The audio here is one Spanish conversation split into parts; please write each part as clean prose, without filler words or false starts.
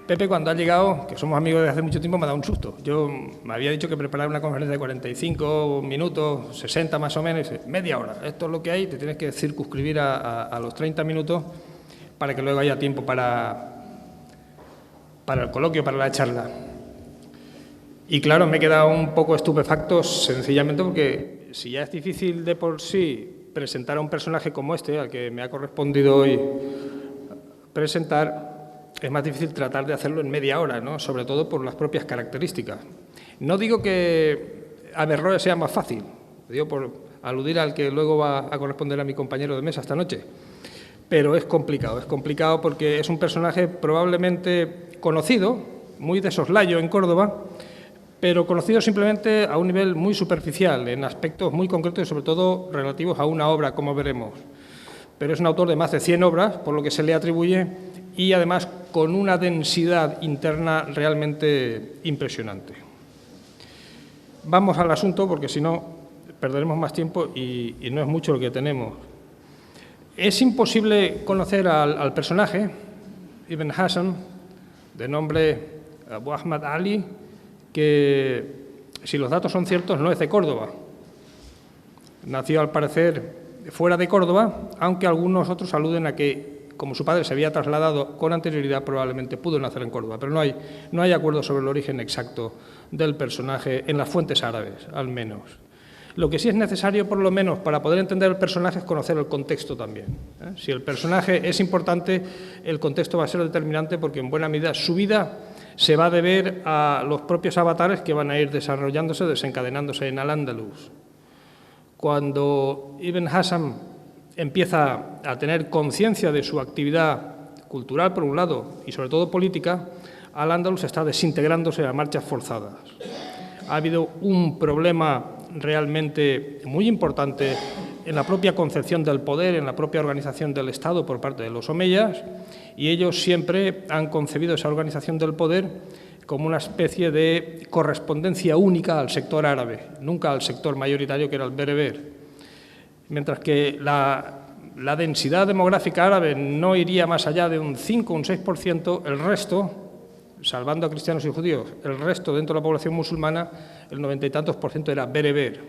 Pepe, cuando ha llegado, que somos amigos desde hace mucho tiempo, me ha dado un susto. Yo me había dicho que preparara una conferencia de 45 minutos, 60 más o menos, media hora. Esto es lo que hay, te tienes que circunscribir a los 30 minutos para que luego haya tiempo para el coloquio, para la charla. Y claro, me he quedado un poco estupefacto sencillamente porque si ya es difícil de por sí presentar a un personaje como este, al que me ha correspondido hoy presentar, es más difícil tratar de hacerlo en media hora, ¿no? Sobre todo por las propias características. No digo que Averroes sea más fácil, digo por aludir al que luego va a corresponder a mi compañero de mesa esta noche, pero es complicado porque es un personaje probablemente conocido, muy de soslayo en Córdoba, pero conocido simplemente a un nivel muy superficial, en aspectos muy concretos y sobre todo relativos a una obra, como veremos. Pero es un autor de más de 100 obras, por lo que se le atribuye, y además con una densidad interna realmente impresionante. Vamos al asunto, porque si no perderemos más tiempo y no es mucho lo que tenemos. Es imposible conocer al personaje, Ibn Hazm, de nombre Abu Ahmad Ali, que, si los datos son ciertos, no es de Córdoba. Nació, al parecer, fuera de Córdoba, aunque algunos otros aluden a que, como su padre se había trasladado con anterioridad, probablemente pudo nacer en Córdoba, pero no hay acuerdo sobre el origen exacto del personaje en las fuentes árabes, al menos. Lo que sí es necesario, por lo menos, para poder entender el personaje, es conocer el contexto también. Si el personaje es importante, el contexto va a ser determinante porque, en buena medida, su vida se va a deber a los propios avatares que van a ir desarrollándose, desencadenándose en Al-Ándalus. Cuando Ibn Hazm empieza a tener conciencia de su actividad cultural, por un lado, y sobre todo política, Al-Ándalus está desintegrándose a marchas forzadas. Ha habido un problema realmente muy importante en la propia concepción del poder, en la propia organización del Estado por parte de los omeyas, y ellos siempre han concebido esa organización del poder como una especie de correspondencia única al sector árabe, nunca al sector mayoritario que era el bereber. Mientras que la densidad demográfica árabe no iría más allá de un 5 o un 6%, el resto, salvando a cristianos y judíos, el resto dentro de la población musulmana, el 90 y tantos % era bereber.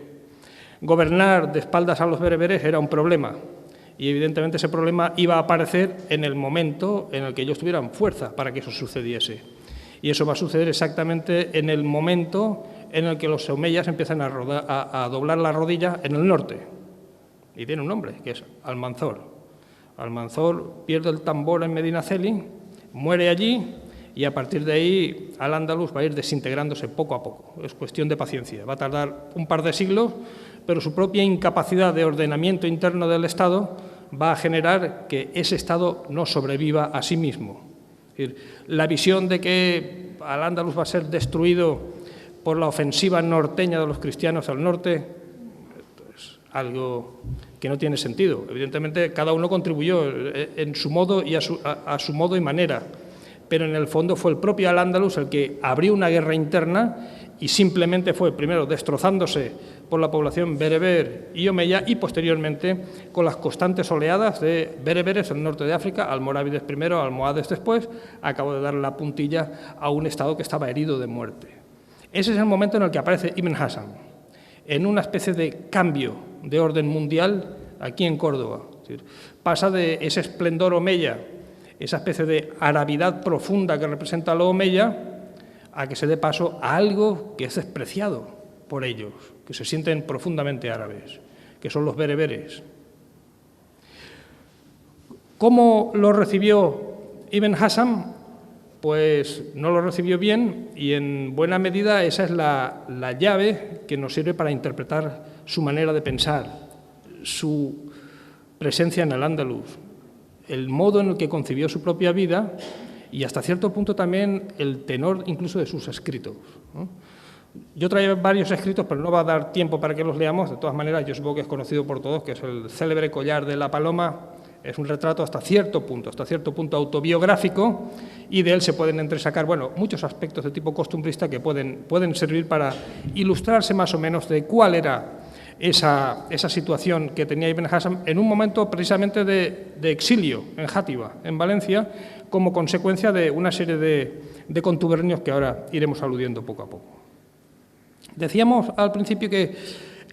Gobernar de espaldas a los bereberes era un problema y evidentemente ese problema iba a aparecer en el momento en el que ellos tuvieran fuerza para que eso sucediese. Y eso va a suceder exactamente en el momento en el que los omeyas empiezan a doblar la rodilla en el norte. Y tiene un nombre, que es Almanzor. Almanzor pierde el tambor en Medinaceli, muere allí y a partir de ahí Al-Ándalus va a ir desintegrándose poco a poco. Es cuestión de paciencia. Va a tardar un par de siglos, pero su propia incapacidad de ordenamiento interno del Estado va a generar que ese Estado no sobreviva a sí mismo. Es decir, la visión de que Al-Ándalus va a ser destruido por la ofensiva norteña de los cristianos al norte es algo que no tiene sentido. Evidentemente, cada uno contribuyó en su modo y a su modo y manera, pero en el fondo fue el propio Al-Ándalus el que abrió una guerra interna y simplemente fue, primero, destrozándose por la población bereber y omeya y, posteriormente, con las constantes oleadas de bereberes en el norte de África, almorávides primero, almohades después, acabó de dar la puntilla a un Estado que estaba herido de muerte. Ese es el momento en el que aparece Ibn Hazm, en una especie de cambio de orden mundial aquí en Córdoba. Es decir, pasa de ese esplendor omeya, esa especie de arabidad profunda que representa lo omeya, a que se dé paso a algo que es despreciado por ellos, que se sienten profundamente árabes, que son los bereberes. ¿Cómo lo recibió Ibn Hazm? Pues no lo recibió bien y en buena medida esa es la llave que nos sirve para interpretar su manera de pensar, su presencia en Al-Ándalus, el modo en el que concibió su propia vida y hasta cierto punto también el tenor incluso de sus escritos, ¿no? Yo traía varios escritos, pero no va a dar tiempo para que los leamos. De todas maneras, yo supongo que es conocido por todos, que es el célebre Collar de la Paloma. Es un retrato hasta cierto punto autobiográfico, y de él se pueden entresacar, bueno, muchos aspectos de tipo costumbrista que pueden servir para ilustrarse más o menos de cuál era esa situación que tenía Ibn Hazm en un momento precisamente de exilio en Játiva, en Valencia, como consecuencia de una serie de contubernios que ahora iremos aludiendo poco a poco. Decíamos al principio que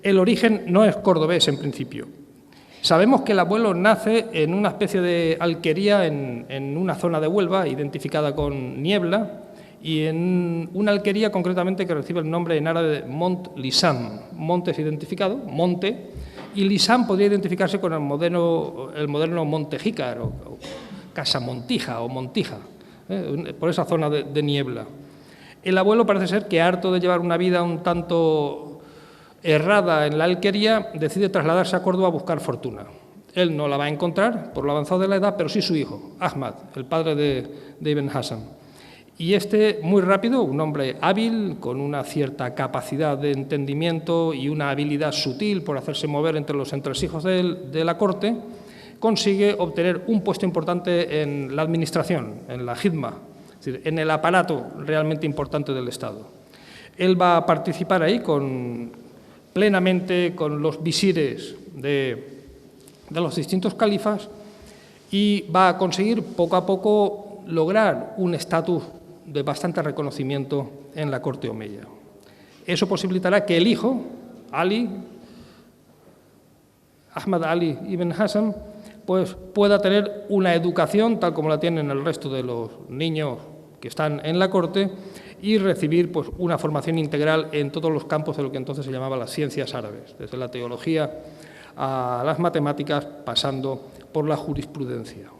el origen no es cordobés en principio. Sabemos que el abuelo nace en una especie de alquería en una zona de Huelva, identificada con Niebla, y en una alquería concretamente que recibe el nombre en árabe de Mont Lissam. Monte es identificado, monte, y Lissam podría identificarse con el moderno Monte Jícar, o Casa Montija o Montija, por esa zona de Niebla. El abuelo parece ser que, harto de llevar una vida un tanto errada en la alquería, decide trasladarse a Córdoba a buscar fortuna. Él no la va a encontrar por lo avanzado de la edad, pero sí su hijo, Ahmad, el padre de Ibn Hazm. Y este, muy rápido, un hombre hábil, con una cierta capacidad de entendimiento y una habilidad sutil por hacerse mover entre los entresijos de la corte, consigue obtener un puesto importante en la administración, en la Hidma, es decir, en el aparato realmente importante del Estado. Él va a participar ahí plenamente con los visires de los distintos califas y va a conseguir poco a poco lograr un estatus de bastante reconocimiento en la corte omeya. Eso posibilitará que el hijo, Ahmad Ali Ibn Hazm, pues pueda tener una educación tal como la tienen el resto de los niños que están en la corte y recibir pues una formación integral en todos los campos de lo que entonces se llamaba las ciencias árabes, desde la teología a las matemáticas, pasando por la jurisprudencia.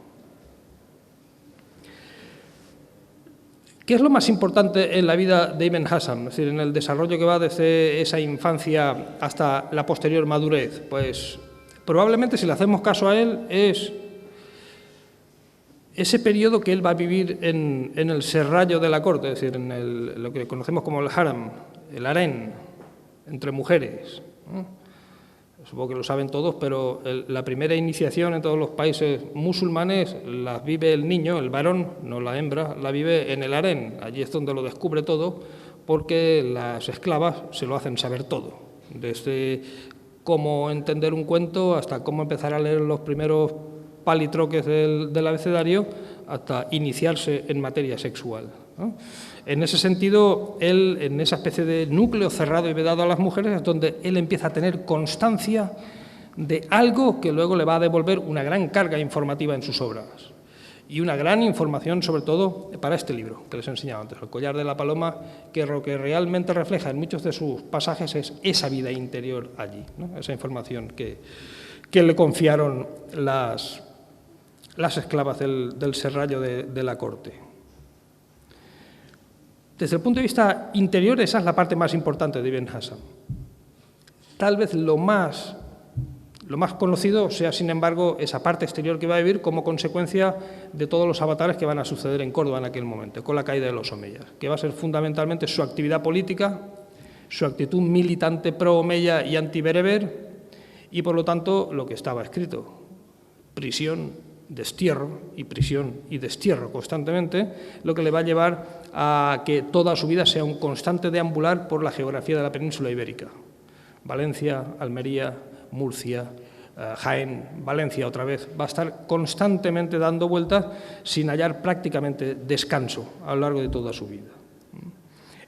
¿Qué es lo más importante en la vida de Ibn Hazm, es decir, en el desarrollo que va desde esa infancia hasta la posterior madurez? Pues probablemente, si le hacemos caso a él, es ese periodo que él va a vivir en el serrallo de la corte, es decir, en lo que conocemos como el haram, el harén, entre mujeres. Supongo que lo saben todos, pero la primera iniciación en todos los países musulmanes la vive el niño, el varón, no la hembra, la vive en el harén. Allí es donde lo descubre todo, porque las esclavas se lo hacen saber todo, desde cómo entender un cuento hasta cómo empezar a leer los primeros palitroques del abecedario, hasta iniciarse en materia sexual, ¿no? En ese sentido, él, en esa especie de núcleo cerrado y vedado a las mujeres, es donde él empieza a tener constancia de algo que luego le va a devolver una gran carga informativa en sus obras. Y una gran información, sobre todo, para este libro que les he enseñado antes, El collar de la paloma, que lo que realmente refleja en muchos de sus pasajes es esa vida interior allí, ¿no? Esa información que le confiaron las esclavas del serrallo de la corte. Desde el punto de vista interior, esa es la parte más importante de Ibn Hazm. Tal vez lo más conocido sea, sin embargo, esa parte exterior que va a vivir como consecuencia de todos los avatares que van a suceder en Córdoba en aquel momento, con la caída de los omeyas, que va a ser fundamentalmente su actividad política, su actitud militante pro-omeya y anti-bereber, y por lo tanto lo que estaba escrito: prisión, destierro y prisión y destierro constantemente, lo que le va a llevar a que toda su vida sea un constante deambular por la geografía de la península ibérica. Valencia, Almería, Murcia, Jaén, Valencia otra vez, va a estar constantemente dando vueltas sin hallar prácticamente descanso a lo largo de toda su vida.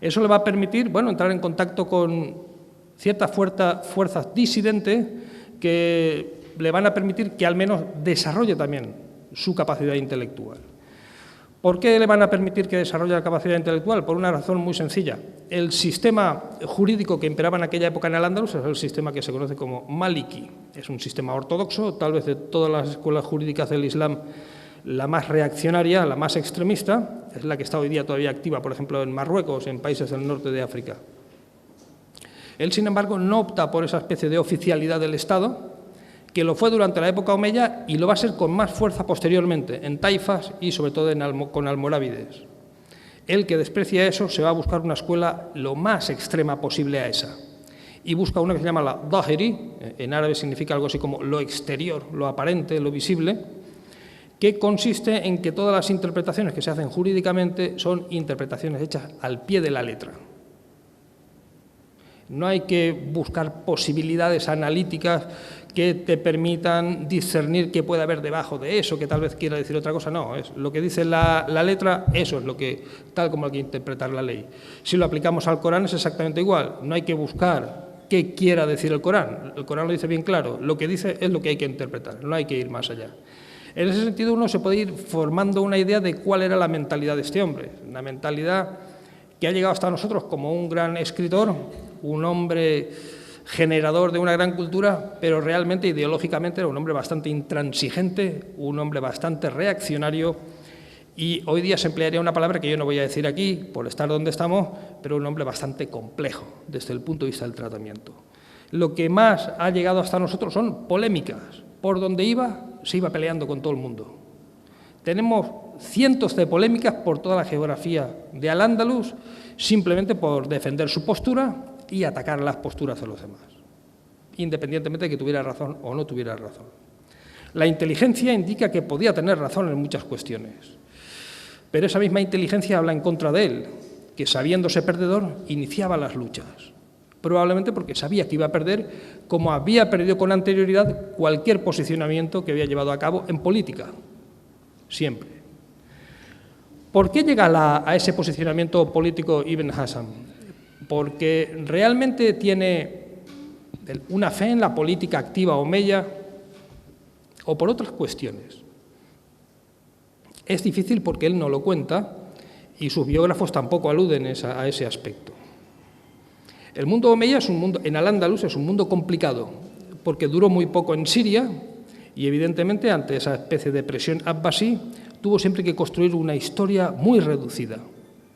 Eso le va a permitir, bueno, entrar en contacto con ciertas fuerzas disidentes que le van a permitir que al menos desarrolle también su capacidad intelectual. ¿Por qué le van a permitir que desarrolle la capacidad intelectual? Por una razón muy sencilla. El sistema jurídico que imperaba en aquella época en Al-Ándalus es el sistema que se conoce como Maliki. Es un sistema ortodoxo, tal vez de todas las escuelas jurídicas del Islam la más reaccionaria, la más extremista, es la que está hoy día todavía activa, por ejemplo, en Marruecos, en países del norte de África. Él, sin embargo, no opta por esa especie de oficialidad del Estado, que lo fue durante la época omeya y lo va a ser con más fuerza posteriormente, en taifas y sobre todo con almorávides. Él, que desprecia eso, se va a buscar una escuela lo más extrema posible a esa. Y busca una que se llama la Dhahiri, en árabe significa algo así como lo exterior, lo aparente, lo visible, que consiste en que todas las interpretaciones que se hacen jurídicamente son interpretaciones hechas al pie de la letra. No hay que buscar posibilidades analíticas que te permitan discernir qué puede haber debajo de eso, que tal vez quiera decir otra cosa. No, es lo que dice la letra, eso es lo que, tal como hay que interpretar la ley. Si lo aplicamos al Corán es exactamente igual. No hay que buscar qué quiera decir el Corán. El Corán lo dice bien claro. Lo que dice es lo que hay que interpretar. No hay que ir más allá. En ese sentido, uno se puede ir formando una idea de cuál era la mentalidad de este hombre. Una mentalidad que ha llegado hasta nosotros como un gran escritor, un hombre generador de una gran cultura, pero realmente ideológicamente era un hombre bastante intransigente, un hombre bastante reaccionario, y hoy día se emplearía una palabra que yo no voy a decir aquí por estar donde estamos, pero un hombre bastante complejo desde el punto de vista del tratamiento. Lo que más ha llegado hasta nosotros son polémicas. Por donde iba, se iba peleando con todo el mundo. Tenemos cientos de polémicas por toda la geografía de Al-Ándalus, simplemente por defender su postura y atacar las posturas de los demás, independientemente de que tuviera razón o no tuviera razón. La inteligencia indica que podía tener razón en muchas cuestiones, pero esa misma inteligencia habla en contra de él, que sabiéndose perdedor, iniciaba las luchas, probablemente porque sabía que iba a perder, como había perdido con anterioridad cualquier posicionamiento que había llevado a cabo en política, siempre. ¿Por qué llega a ese posicionamiento político Ibn Hazm? Porque realmente tiene una fe en la política activa omeya o por otras cuestiones. Es difícil porque él no lo cuenta y sus biógrafos tampoco aluden a ese aspecto. El mundo omeya es un mundo, en Al-Ándalus es un mundo complicado porque duró muy poco en Siria y evidentemente ante esa especie de presión abbasí tuvo siempre que construir una historia muy reducida,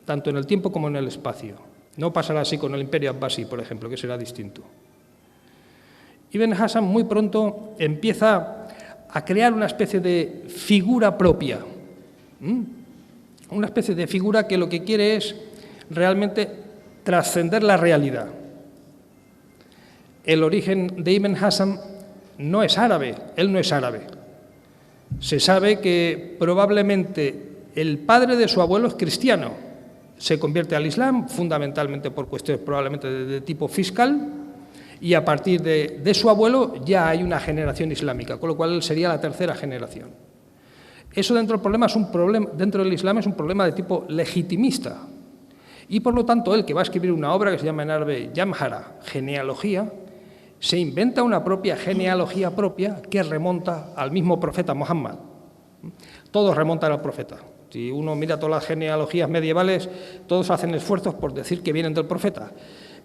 tanto en el tiempo como en el espacio. No pasará así con el Imperio Abbasí, por ejemplo, que será distinto. Ibn Hazm muy pronto empieza a crear una especie de figura propia, una especie de figura que lo que quiere es realmente trascender la realidad. El origen de Ibn Hazm no es árabe, él no es árabe. Se sabe que probablemente el padre de su abuelo es cristiano. Se convierte al Islam, fundamentalmente por cuestiones probablemente de tipo fiscal, y a partir de su abuelo ya hay una generación islámica, con lo cual él sería la tercera generación. Eso dentro del Islam es un problema de tipo legitimista, y por lo tanto él, que va a escribir una obra que se llama en árabe Yamhara, genealogía, se inventa una propia genealogía propia que remonta al mismo profeta Muhammad. Todos remontan al profeta. Si uno mira todas las genealogías medievales, todos hacen esfuerzos por decir que vienen del profeta.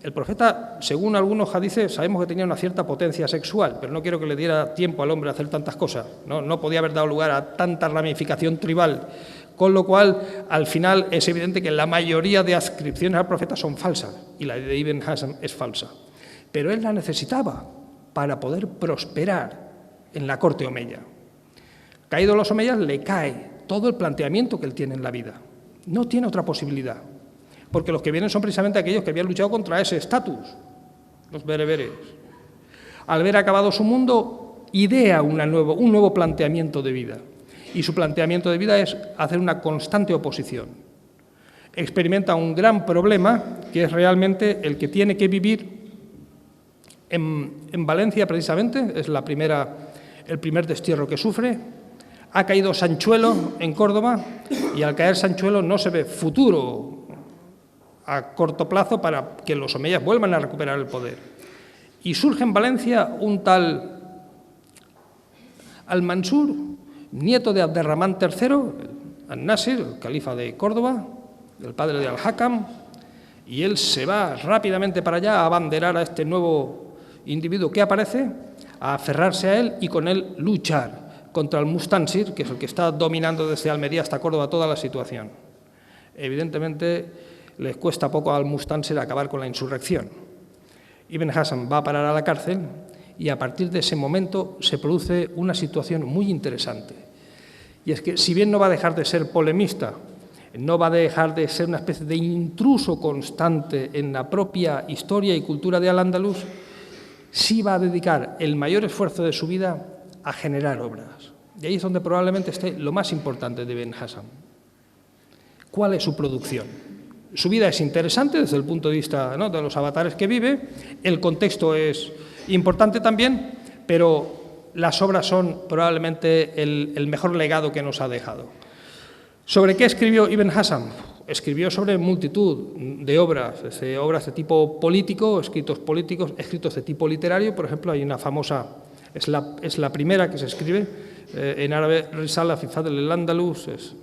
El profeta, según algunos hadices, sabemos que tenía una cierta potencia sexual, pero no quiero que le diera tiempo al hombre a hacer tantas cosas. No podía haber dado lugar a tanta ramificación tribal, con lo cual, al final, es evidente que la mayoría de adscripciones al profeta son falsas, y la de Ibn Hazm es falsa. Pero él la necesitaba para poder prosperar en la corte omeya. Caídos los omeyas, le cae todo el planteamiento que él tiene en la vida. No tiene otra posibilidad, porque los que vienen son precisamente aquellos que habían luchado contra ese estatus, los bereberes. Al ver acabado su mundo, idea un nuevo planteamiento de vida, y su planteamiento de vida es hacer una constante oposición. Experimenta un gran problema, que es realmente el que tiene que vivir en Valencia, precisamente, es el primer destierro que sufre. Ha caído Sanchuelo en Córdoba y al caer Sanchuelo no se ve futuro a corto plazo para que los omeyas vuelvan a recuperar el poder. Y surge en Valencia un tal Al-Mansur, nieto de Abderramán III, Al-Nasir, el califa de Córdoba, el padre de Al-Hakam, y él se va rápidamente para allá a abanderar a este nuevo individuo que aparece, a aferrarse a él y con él luchar contra el Mustansir, que es el que está dominando desde Almería hasta Córdoba toda la situación. Evidentemente, les cuesta poco al Mustansir acabar con la insurrección. Ibn Hazm va a parar a la cárcel y a partir de ese momento se produce una situación muy interesante. Y es que, si bien no va a dejar de ser polemista, no va a dejar de ser una especie de intruso constante en la propia historia y cultura de Al-Ándalus, sí va a dedicar el mayor esfuerzo de su vida a generar obras. Y ahí es donde probablemente esté lo más importante de Ibn Hazm. ¿Cuál es su producción? Su vida es interesante desde el punto de vista, ¿no?, de los avatares que vive, el contexto es importante también, pero las obras son probablemente el mejor legado que nos ha dejado. ¿Sobre qué escribió Ibn Hazm? Escribió sobre multitud de obras, desde obras de tipo político, escritos políticos, escritos de tipo literario. Por ejemplo, hay una famosa, es la primera que se escribe en árabe, Risala fi Fadl al-Andalus, es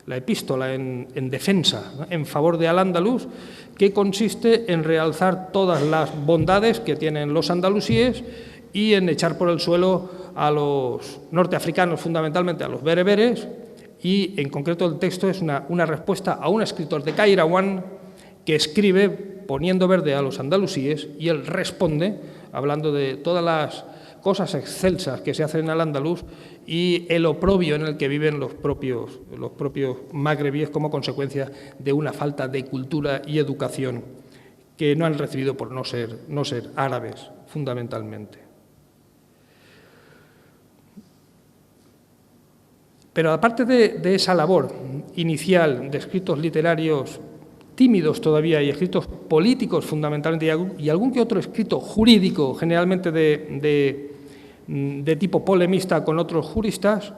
la epístola en defensa, ¿no?, en favor de Al-Ándalus, que consiste en realzar todas las bondades que tienen los andalusíes y en echar por el suelo a los norteafricanos, fundamentalmente a los bereberes, y en concreto el texto es una respuesta a un escritor de Kairawán que escribe poniendo verde a los andalusíes, y él responde hablando de todas las cosas excelsas que se hacen en Al-Ándalus y el oprobio en el que viven los propios magrebíes como consecuencia de una falta de cultura y educación que no han recibido por no ser árabes, fundamentalmente. Pero aparte de esa labor inicial de escritos literarios tímidos todavía y escritos políticos fundamentalmente y algún que otro escrito jurídico, generalmente de tipo polemista con otros juristas,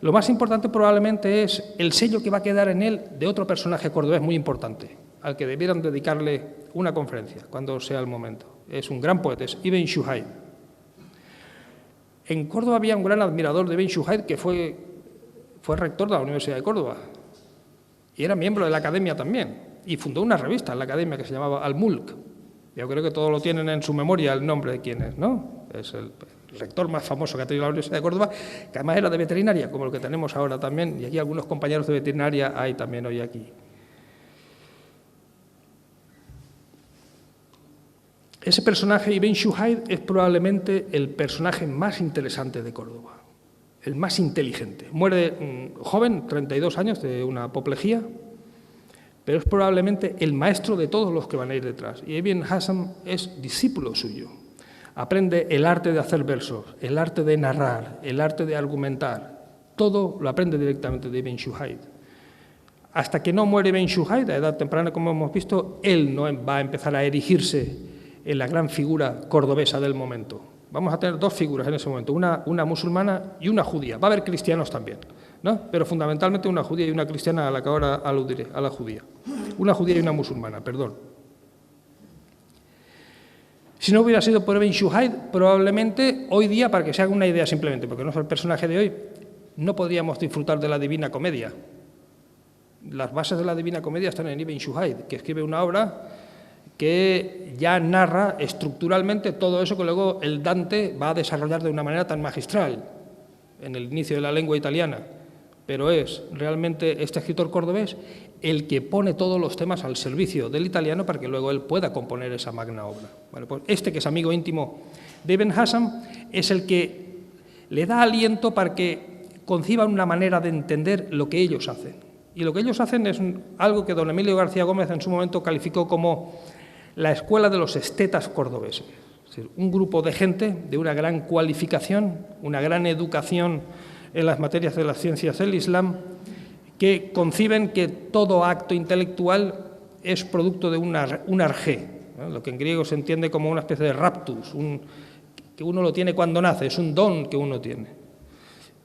lo más importante probablemente es el sello que va a quedar en él de otro personaje cordobés muy importante, al que debieran dedicarle una conferencia cuando sea el momento. Es un gran poeta, es Ibn Shuhayd. En Córdoba había un gran admirador de Ibn Shuhayd que fue rector de la Universidad de Córdoba y era miembro de la academia también, y fundó una revista en la academia que se llamaba Al-Mulk. Yo creo que todos lo tienen en su memoria el nombre de quién es, ¿no? Es el rector más famoso que ha tenido la Universidad de Córdoba, que además era de veterinaria, como el que tenemos ahora también, y aquí algunos compañeros de veterinaria hay también hoy aquí. Ese personaje, Ibn Shuhayd, es probablemente el personaje más interesante de Córdoba, el más inteligente. Muere joven, 32 años, de una apoplejía, pero es probablemente el maestro de todos los que van a ir detrás. Y Ibn Hazm es discípulo suyo. Aprende el arte de hacer versos, el arte de narrar, el arte de argumentar. Todo lo aprende directamente de Ibn Shuhayd. Hasta que no muere Ibn Shuhayd, a edad temprana, como hemos visto, él no va a empezar a erigirse en la gran figura cordobesa del momento. Vamos a tener dos figuras en ese momento, una musulmana y una judía. Va a haber cristianos también, ¿no? Pero fundamentalmente una judía y una cristiana, a la que ahora aludiré, a la judía. Una judía y una musulmana, perdón. Si no hubiera sido por Ibn Shuhayd, probablemente hoy día, para que se haga una idea simplemente, porque no es el personaje de hoy, no podríamos disfrutar de la Divina Comedia. Las bases de la Divina Comedia están en Ibn Shuhayd, que escribe una obra que ya narra estructuralmente todo eso que luego el Dante va a desarrollar de una manera tan magistral en el inicio de la lengua italiana. Pero es realmente este escritor cordobés el que pone todos los temas al servicio del italiano para que luego él pueda componer esa magna obra. Bueno, pues este, que es amigo íntimo de Ibn Hazm, es el que le da aliento para que conciban una manera de entender lo que ellos hacen. Y lo que ellos hacen es algo que don Emilio García Gómez en su momento calificó como la escuela de los estetas cordobeses. Es decir, un grupo de gente de una gran cualificación, una gran educación en las materias de las ciencias del Islam, que conciben que todo acto intelectual es producto de un arjé, ¿no? Lo que en griego se entiende como una especie de raptus, que uno lo tiene cuando nace, es un don que uno tiene.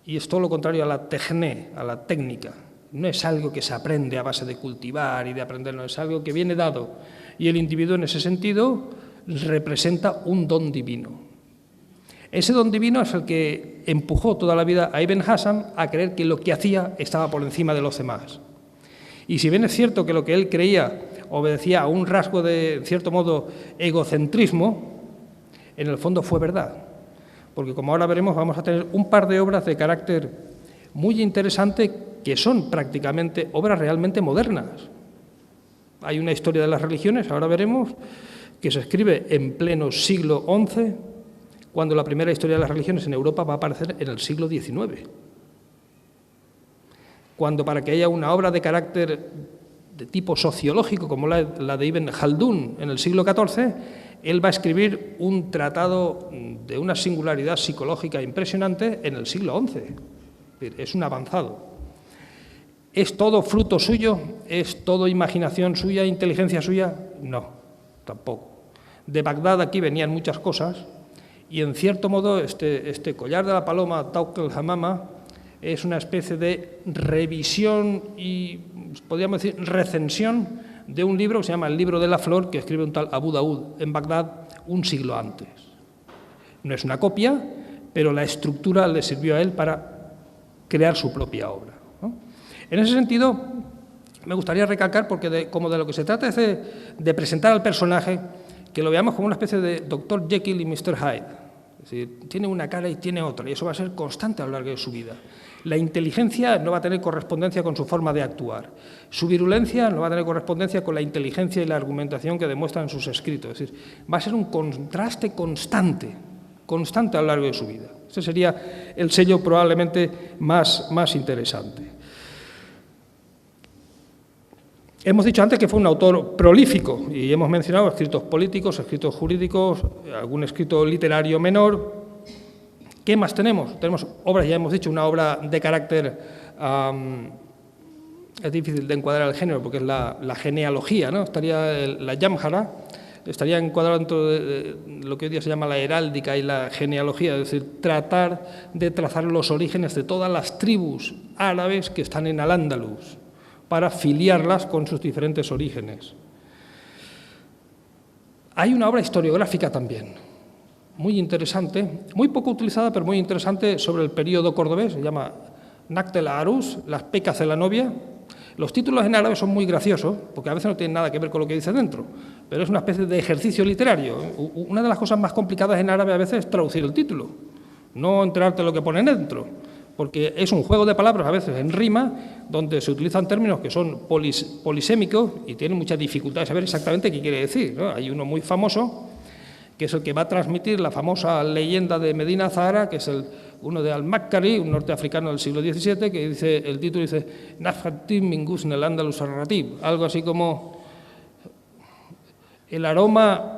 Y es todo lo contrario a la tejné, a la técnica. No es algo que se aprende a base de cultivar y de aprender, no, es algo que viene dado. Y el individuo en ese sentido representa un don divino. Ese don divino es el que empujó toda la vida a Ibn Hazm a creer que lo que hacía estaba por encima de los demás. Y si bien es cierto que lo que él creía obedecía a un rasgo de, en cierto modo, egocentrismo, en el fondo fue verdad. Porque, como ahora veremos, vamos a tener un par de obras de carácter muy interesante que son prácticamente obras realmente modernas. Hay una historia de las religiones, ahora veremos, que se escribe en pleno siglo XI, cuando la primera historia de las religiones en Europa va a aparecer en el siglo XIX. Cuando, para que haya una obra de carácter de tipo sociológico, como la de Ibn Khaldun en el siglo XIV, él va a escribir un tratado de una singularidad psicológica impresionante en el siglo XI. Es un avanzado. ¿Es todo fruto suyo? ¿Es todo imaginación suya, inteligencia suya? No, tampoco. De Bagdad aquí venían muchas cosas y, en cierto modo, este collar de la paloma, Tawq el-Hamama, es una especie de revisión y, podríamos decir, recensión de un libro que se llama El libro de la flor, que escribe un tal Abu Daud en Bagdad un siglo antes. No es una copia, pero la estructura le sirvió a él para crear su propia obra, ¿no? En ese sentido, me gustaría recalcar, porque como de lo que se trata es de presentar al personaje, que lo veamos como una especie de Dr. Jekyll y Mr. Hyde. Es decir, tiene una cara y tiene otra, y eso va a ser constante a lo largo de su vida. La inteligencia no va a tener correspondencia con su forma de actuar. Su virulencia no va a tener correspondencia con la inteligencia y la argumentación que demuestra en sus escritos. Es decir, va a ser un contraste constante a lo largo de su vida. Este sería el sello probablemente más interesante. Hemos dicho antes que fue un autor prolífico y hemos mencionado escritos políticos, escritos jurídicos, algún escrito literario menor. ¿Qué más tenemos? Tenemos obras, ya hemos dicho, una obra de carácter, es difícil de encuadrar el género porque es la genealogía, ¿no? Estaría la Yamhara, estaría encuadrado dentro de lo que hoy día se llama la heráldica y la genealogía, es decir, tratar de trazar los orígenes de todas las tribus árabes que están en Al-Ándalus, para filiarlas con sus diferentes orígenes. Hay una obra historiográfica también, muy interesante, muy poco utilizada, pero muy interesante, sobre el periodo cordobés, se llama Naqd el-Arús, las pecas de la novia. Los títulos en árabe son muy graciosos, porque a veces no tienen nada que ver con lo que dice dentro, pero es una especie de ejercicio literario. Una de las cosas más complicadas en árabe a veces es traducir el título, no enterarte de lo que pone dentro, porque es un juego de palabras, a veces en rima, donde se utilizan términos que son polisémicos y tienen mucha dificultad de saber exactamente qué quiere decir, ¿no? Hay uno muy famoso, que es el que va a transmitir la famosa leyenda de Medina Zahara, que es uno de Al-Makkari, un norteafricano del siglo XVII, que dice, el título dice Nafhatim min ghusn al-Andalus ar-ratib, algo así como el aroma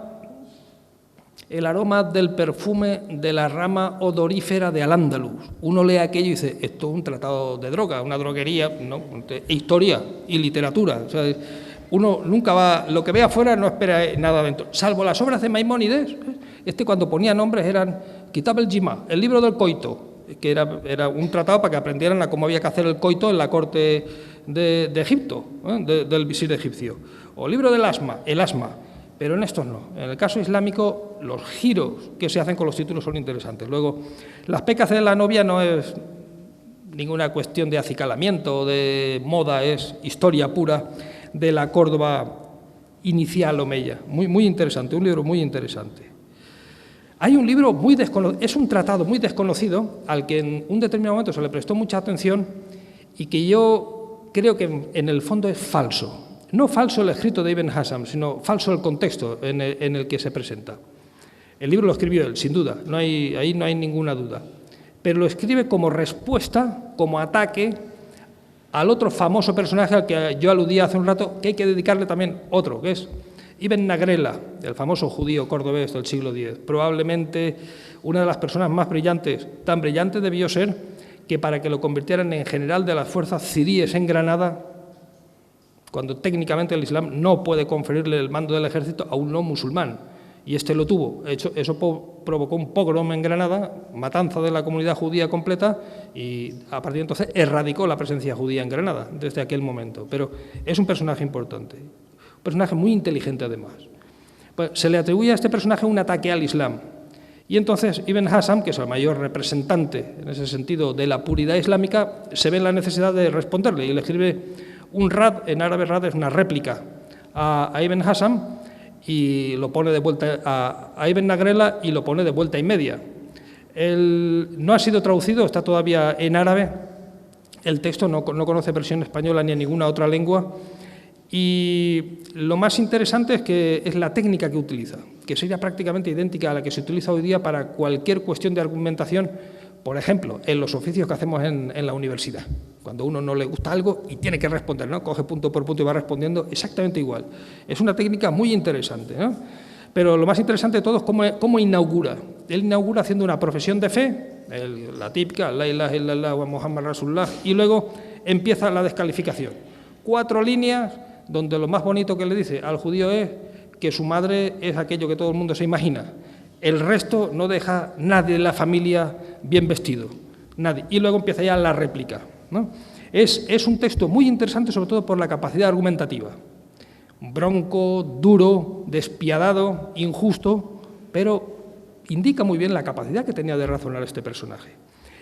del perfume de la rama odorífera de Al-Ándalus. Uno lee aquello y dice, esto es un tratado de droga, una droguería, ¿no? Historia y literatura. O sea, uno nunca va, lo que ve afuera no espera nada dentro, salvo las obras de Maimónides. Cuando ponía nombres eran Kitab el-Jima, el libro del coito, que era un tratado para que aprendieran a cómo había que hacer el coito en la corte de Egipto, del visir egipcio. O libro del asma, el asma. Pero en estos no. En el caso islámico, los giros que se hacen con los títulos son interesantes. Luego, las pecas de la novia no es ninguna cuestión de acicalamiento o de moda, es historia pura de la Córdoba inicial omeya. Muy interesante, un libro muy interesante. Hay un libro muy desconocido, es un tratado muy desconocido, al que en un determinado momento se le prestó mucha atención y que yo creo que en el fondo es falso. No falso el escrito de Ibn Hazm, sino falso el contexto en el que se presenta. El libro lo escribió él, sin duda, ahí no hay ninguna duda. Pero lo escribe como respuesta, como ataque al otro famoso personaje al que yo aludía hace un rato, que hay que dedicarle también otro, que es Ibn Nagrela, el famoso judío cordobés del siglo X. Probablemente una de las personas más brillantes, tan brillante debió ser que para que lo convirtieran en general de las fuerzas ciríes en Granada, cuando técnicamente el Islam no puede conferirle el mando del ejército a un no musulmán, y lo tuvo. Eso provocó un pogrom en Granada, matanza de la comunidad judía completa, y a partir de entonces erradicó la presencia judía en Granada, desde aquel momento. Pero es un personaje importante, un personaje muy inteligente además. Pues se le atribuye a este personaje un ataque al Islam, y entonces Ibn Hazm, que es el mayor representante en ese sentido de la puridad islámica, se ve en la necesidad de responderle, y le escribe un rad, en árabe rad es una réplica a Ibn Hazm, y lo pone de vuelta a Ibn Nagrela y lo pone de vuelta y media. No ha sido traducido, está todavía en árabe, el texto no conoce versión española ni en ninguna otra lengua, y lo más interesante es que es la técnica que utiliza, que sería prácticamente idéntica a la que se utiliza hoy día para cualquier cuestión de argumentación, por ejemplo, en los oficios que hacemos en la universidad. Cuando a uno no le gusta algo y tiene que responder, ¿no? Coge punto por punto y va respondiendo exactamente igual. Es una técnica muy interesante, ¿no? Pero lo más interesante de todo es cómo inaugura. Él inaugura haciendo una profesión de fe, la típica, la ilaha illallah wa Muhammad Rasulullah, y luego empieza la descalificación. 4 líneas donde lo más bonito que le dice al judío es que su madre es aquello que todo el mundo se imagina. El resto no deja nadie de la familia bien vestido, nadie. Y luego empieza ya la réplica, ¿no? Es un texto muy interesante, sobre todo por la capacidad argumentativa. Bronco, duro, despiadado, injusto, pero indica muy bien la capacidad que tenía de razonar este personaje.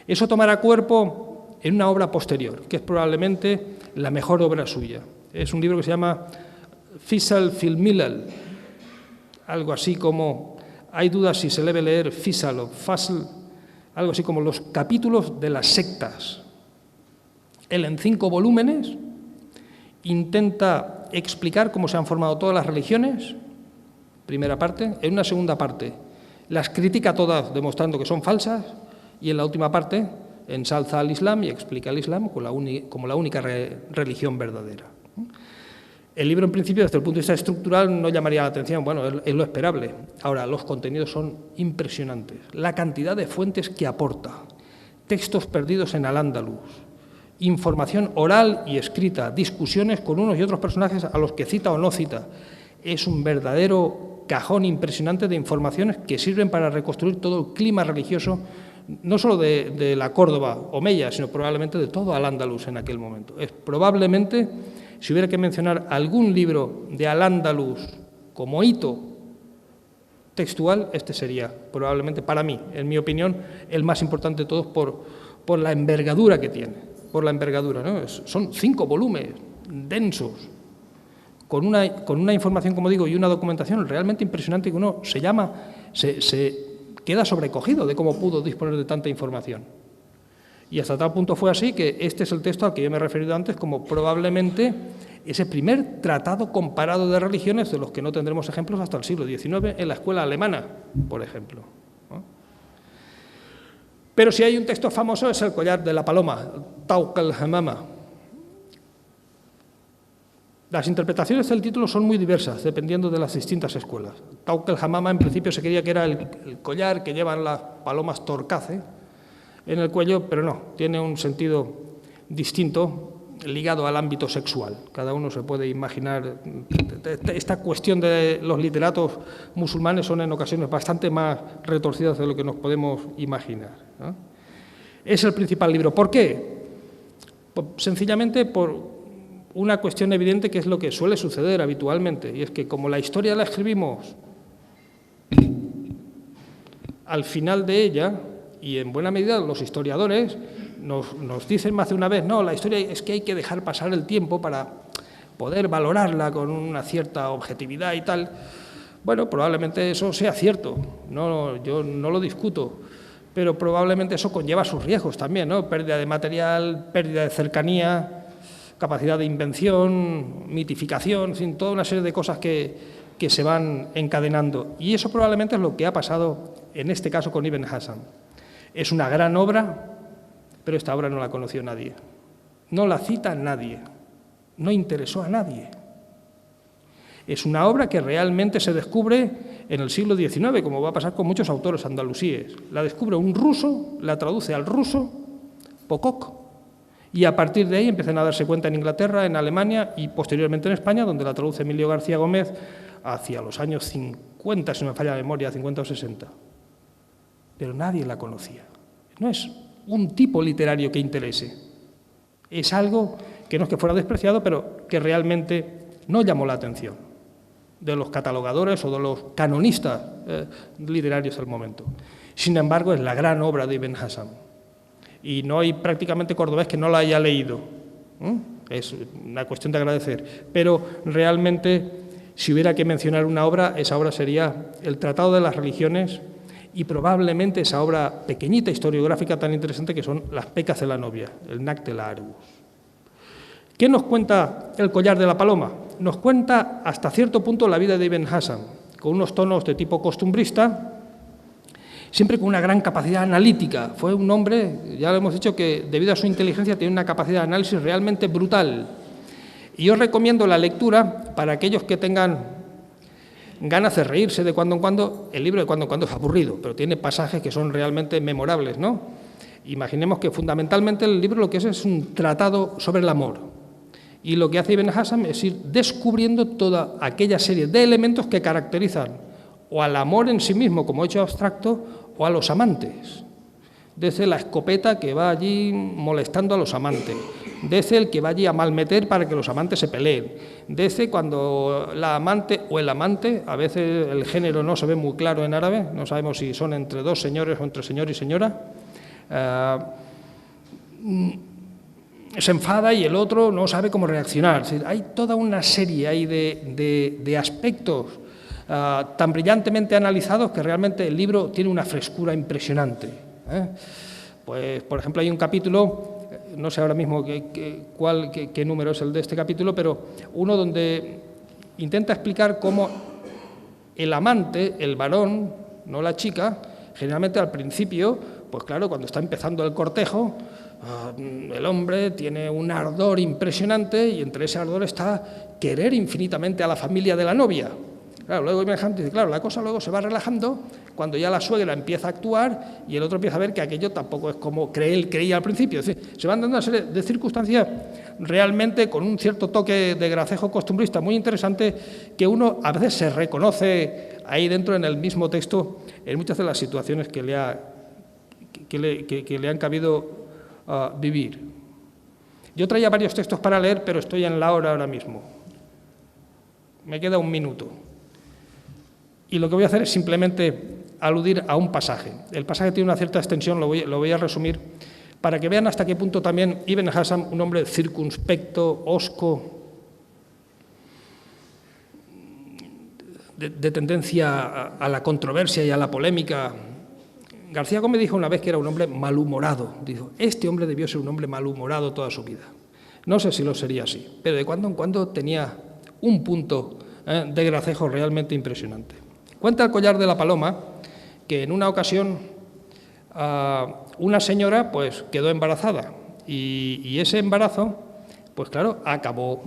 Eso tomará cuerpo en una obra posterior, que es probablemente la mejor obra suya. Es un libro que se llama Fisal fil Milal, algo así como, hay dudas si se debe leer Fisal o Fasl, algo así como los capítulos de las sectas. Él en 5 volúmenes intenta explicar cómo se han formado todas las religiones, primera parte. En una segunda parte las critica todas demostrando que son falsas, y en la última parte ensalza al Islam y explica al Islam como la única religión verdadera. El libro, en principio, desde el punto de vista estructural, no llamaría la atención. Bueno, es lo esperable. Ahora, los contenidos son impresionantes. La cantidad de fuentes que aporta, textos perdidos en Al-Ándalus, información oral y escrita, discusiones con unos y otros personajes a los que cita o no cita. Es un verdadero cajón impresionante de informaciones que sirven para reconstruir todo el clima religioso, no solo de la Córdoba omeya, sino probablemente de todo Al-Ándalus en aquel momento. Es probablemente, si hubiera que mencionar algún libro de Al-Ándalus como hito textual, este sería probablemente, para mí, en mi opinión, el más importante de todos por la envergadura que tiene. Por la envergadura, ¿no? Son 5 volúmenes densos, con una información, como digo, y una documentación realmente impresionante, que uno se queda sobrecogido de cómo pudo disponer de tanta información. Y hasta tal punto fue así que este es el texto al que yo me he referido antes como probablemente ese primer tratado comparado de religiones de los que no tendremos ejemplos hasta el siglo XIX en la escuela alemana, por ejemplo, ¿no? Pero si hay un texto famoso es el collar de la paloma, Tawq al-Hamama. Las interpretaciones del título son muy diversas, dependiendo de las distintas escuelas. Tawq al-Hamama, en principio, se creía que era el collar que llevan las palomas torcace en el cuello, pero no, tiene un sentido distinto ligado al ámbito sexual. Cada uno se puede imaginar. Esta cuestión de los literatos musulmanes son en ocasiones bastante más retorcidas de lo que nos podemos imaginar, ¿no? Es el principal libro. ¿Por qué? Sencillamente por una cuestión evidente, que es lo que suele suceder habitualmente, y es que como la historia la escribimos al final de ella, y en buena medida los historiadores nos dicen más de una vez, no, la historia es que hay que dejar pasar el tiempo para poder valorarla con una cierta objetividad y tal. Bueno, probablemente eso sea cierto, yo no lo discuto, pero probablemente eso conlleva sus riesgos también, ¿no? Pérdida de material, pérdida de cercanía, capacidad de invención, mitificación, en fin, toda una serie de cosas que se van encadenando. Y eso probablemente es lo que ha pasado en este caso con Ibn Hazm. Es una gran obra, pero esta obra no la conoció nadie. No la cita nadie, no interesó a nadie. Es una obra que realmente se descubre en el siglo XIX, como va a pasar con muchos autores andalusíes. La descubre un ruso, la traduce al ruso, Pocock, y a partir de ahí empiezan a darse cuenta en Inglaterra, en Alemania y posteriormente en España, donde la traduce Emilio García Gómez hacia los años 50, si no me falla la memoria, 50 o 60. Pero nadie la conocía. No es un tipo literario que interese. Es algo que no es que fuera despreciado, pero que realmente no llamó la atención de los catalogadores o de los canonistas literarios del momento. Sin embargo, es la gran obra de Ibn Hazm. Y no hay prácticamente cordobés que no la haya leído. Es una cuestión de agradecer. Pero realmente, si hubiera que mencionar una obra, esa obra sería el Tratado de las Religiones y probablemente esa obra pequeñita historiográfica tan interesante que son Las pecas de la novia, el Nakt el-Arbus. ¿Qué nos cuenta el collar de la paloma? Nos cuenta hasta cierto punto la vida de Ibn Hazm, con unos tonos de tipo costumbrista, siempre con una gran capacidad analítica. Fue un hombre, ya lo hemos dicho, que debido a su inteligencia tiene una capacidad de análisis realmente brutal. Y yo recomiendo la lectura para aquellos que tengan ganas de reírse de cuando en cuando. El libro de cuando en cuando es aburrido, pero tiene pasajes que son realmente memorables, ¿no? Imaginemos que fundamentalmente el libro lo que es un tratado sobre el amor. Y lo que hace Ibn Hazm es ir descubriendo toda aquella serie de elementos que caracterizan o al amor en sí mismo como hecho abstracto o a los amantes. Desde la escopeta que va allí molestando a los amantes, desde el que va allí a malmeter para que los amantes se peleen, desde cuando la amante o el amante, a veces el género no se ve muy claro en árabe, no sabemos si son entre dos señores o entre señor y señora, se enfada y el otro no sabe cómo reaccionar. Es decir, hay toda una serie ahí de aspectos tan brillantemente analizados que realmente el libro tiene una frescura impresionante. Pues, por ejemplo, hay un capítulo, no sé ahora mismo qué número es el de este capítulo, pero uno donde intenta explicar cómo el amante, el varón, no la chica, generalmente al principio, pues claro, cuando está empezando el cortejo, el hombre tiene un ardor impresionante y entre ese ardor está querer infinitamente a la familia de la novia. Claro, luego dice, claro, la cosa luego se va relajando cuando ya la suegra empieza a actuar y el otro empieza a ver que aquello tampoco es como él creía al principio. Es decir, se van dando una serie de circunstancias realmente con un cierto toque de gracejo costumbrista muy interesante que uno a veces se reconoce ahí dentro en el mismo texto en muchas de las situaciones que le han cabido vivir. Yo traía varios textos para leer, pero estoy en la hora ahora mismo. Me queda un minuto. Y lo que voy a hacer es simplemente aludir a un pasaje. El pasaje tiene una cierta extensión, lo voy a resumir, para que vean hasta qué punto también Ibn Hazm, un hombre circunspecto, hosco, de tendencia a la controversia y a la polémica. García Gómez dijo una vez que era un hombre malhumorado. Dijo, este hombre debió ser un hombre malhumorado toda su vida. No sé si lo sería así, pero de cuando en cuando tenía un punto de gracejo realmente impresionante. Cuenta el Collar de la Paloma que en una ocasión una señora pues quedó embarazada y ese embarazo, pues claro, acabó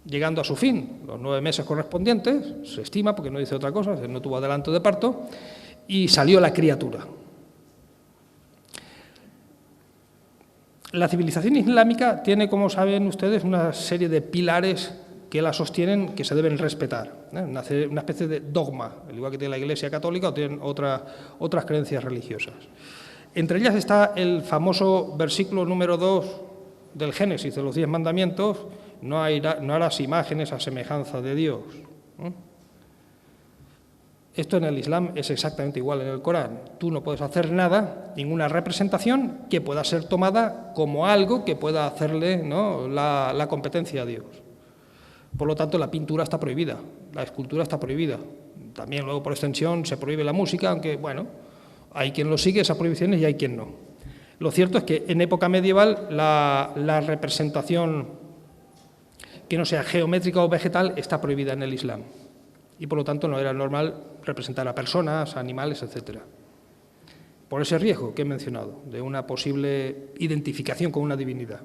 llegando a su fin, los 9 meses correspondientes, se estima, porque no dice otra cosa, no tuvo adelanto de parto, y salió la criatura. La civilización islámica tiene, como saben ustedes, una serie de pilares que la sostienen, que se deben respetar, una especie de dogma, al igual que tiene la Iglesia católica o tienen otras creencias religiosas. Entre ellas está el famoso versículo número 2 del Génesis, de los 10 mandamientos, no harás imágenes a semejanza de Dios. Esto en el Islam es exactamente igual en el Corán. Tú no puedes hacer nada, ninguna representación que pueda ser tomada como algo que pueda hacerle, ¿no?, la competencia a Dios. Por lo tanto, la pintura está prohibida, la escultura está prohibida. También luego, por extensión, se prohíbe la música, aunque, bueno, hay quien lo sigue, esas prohibiciones, y hay quien no. Lo cierto es que en época medieval la representación que no sea geométrica o vegetal está prohibida en el Islam. Y, por lo tanto, no era normal representar a personas, animales, etcétera. Por ese riesgo que he mencionado, de una posible identificación con una divinidad.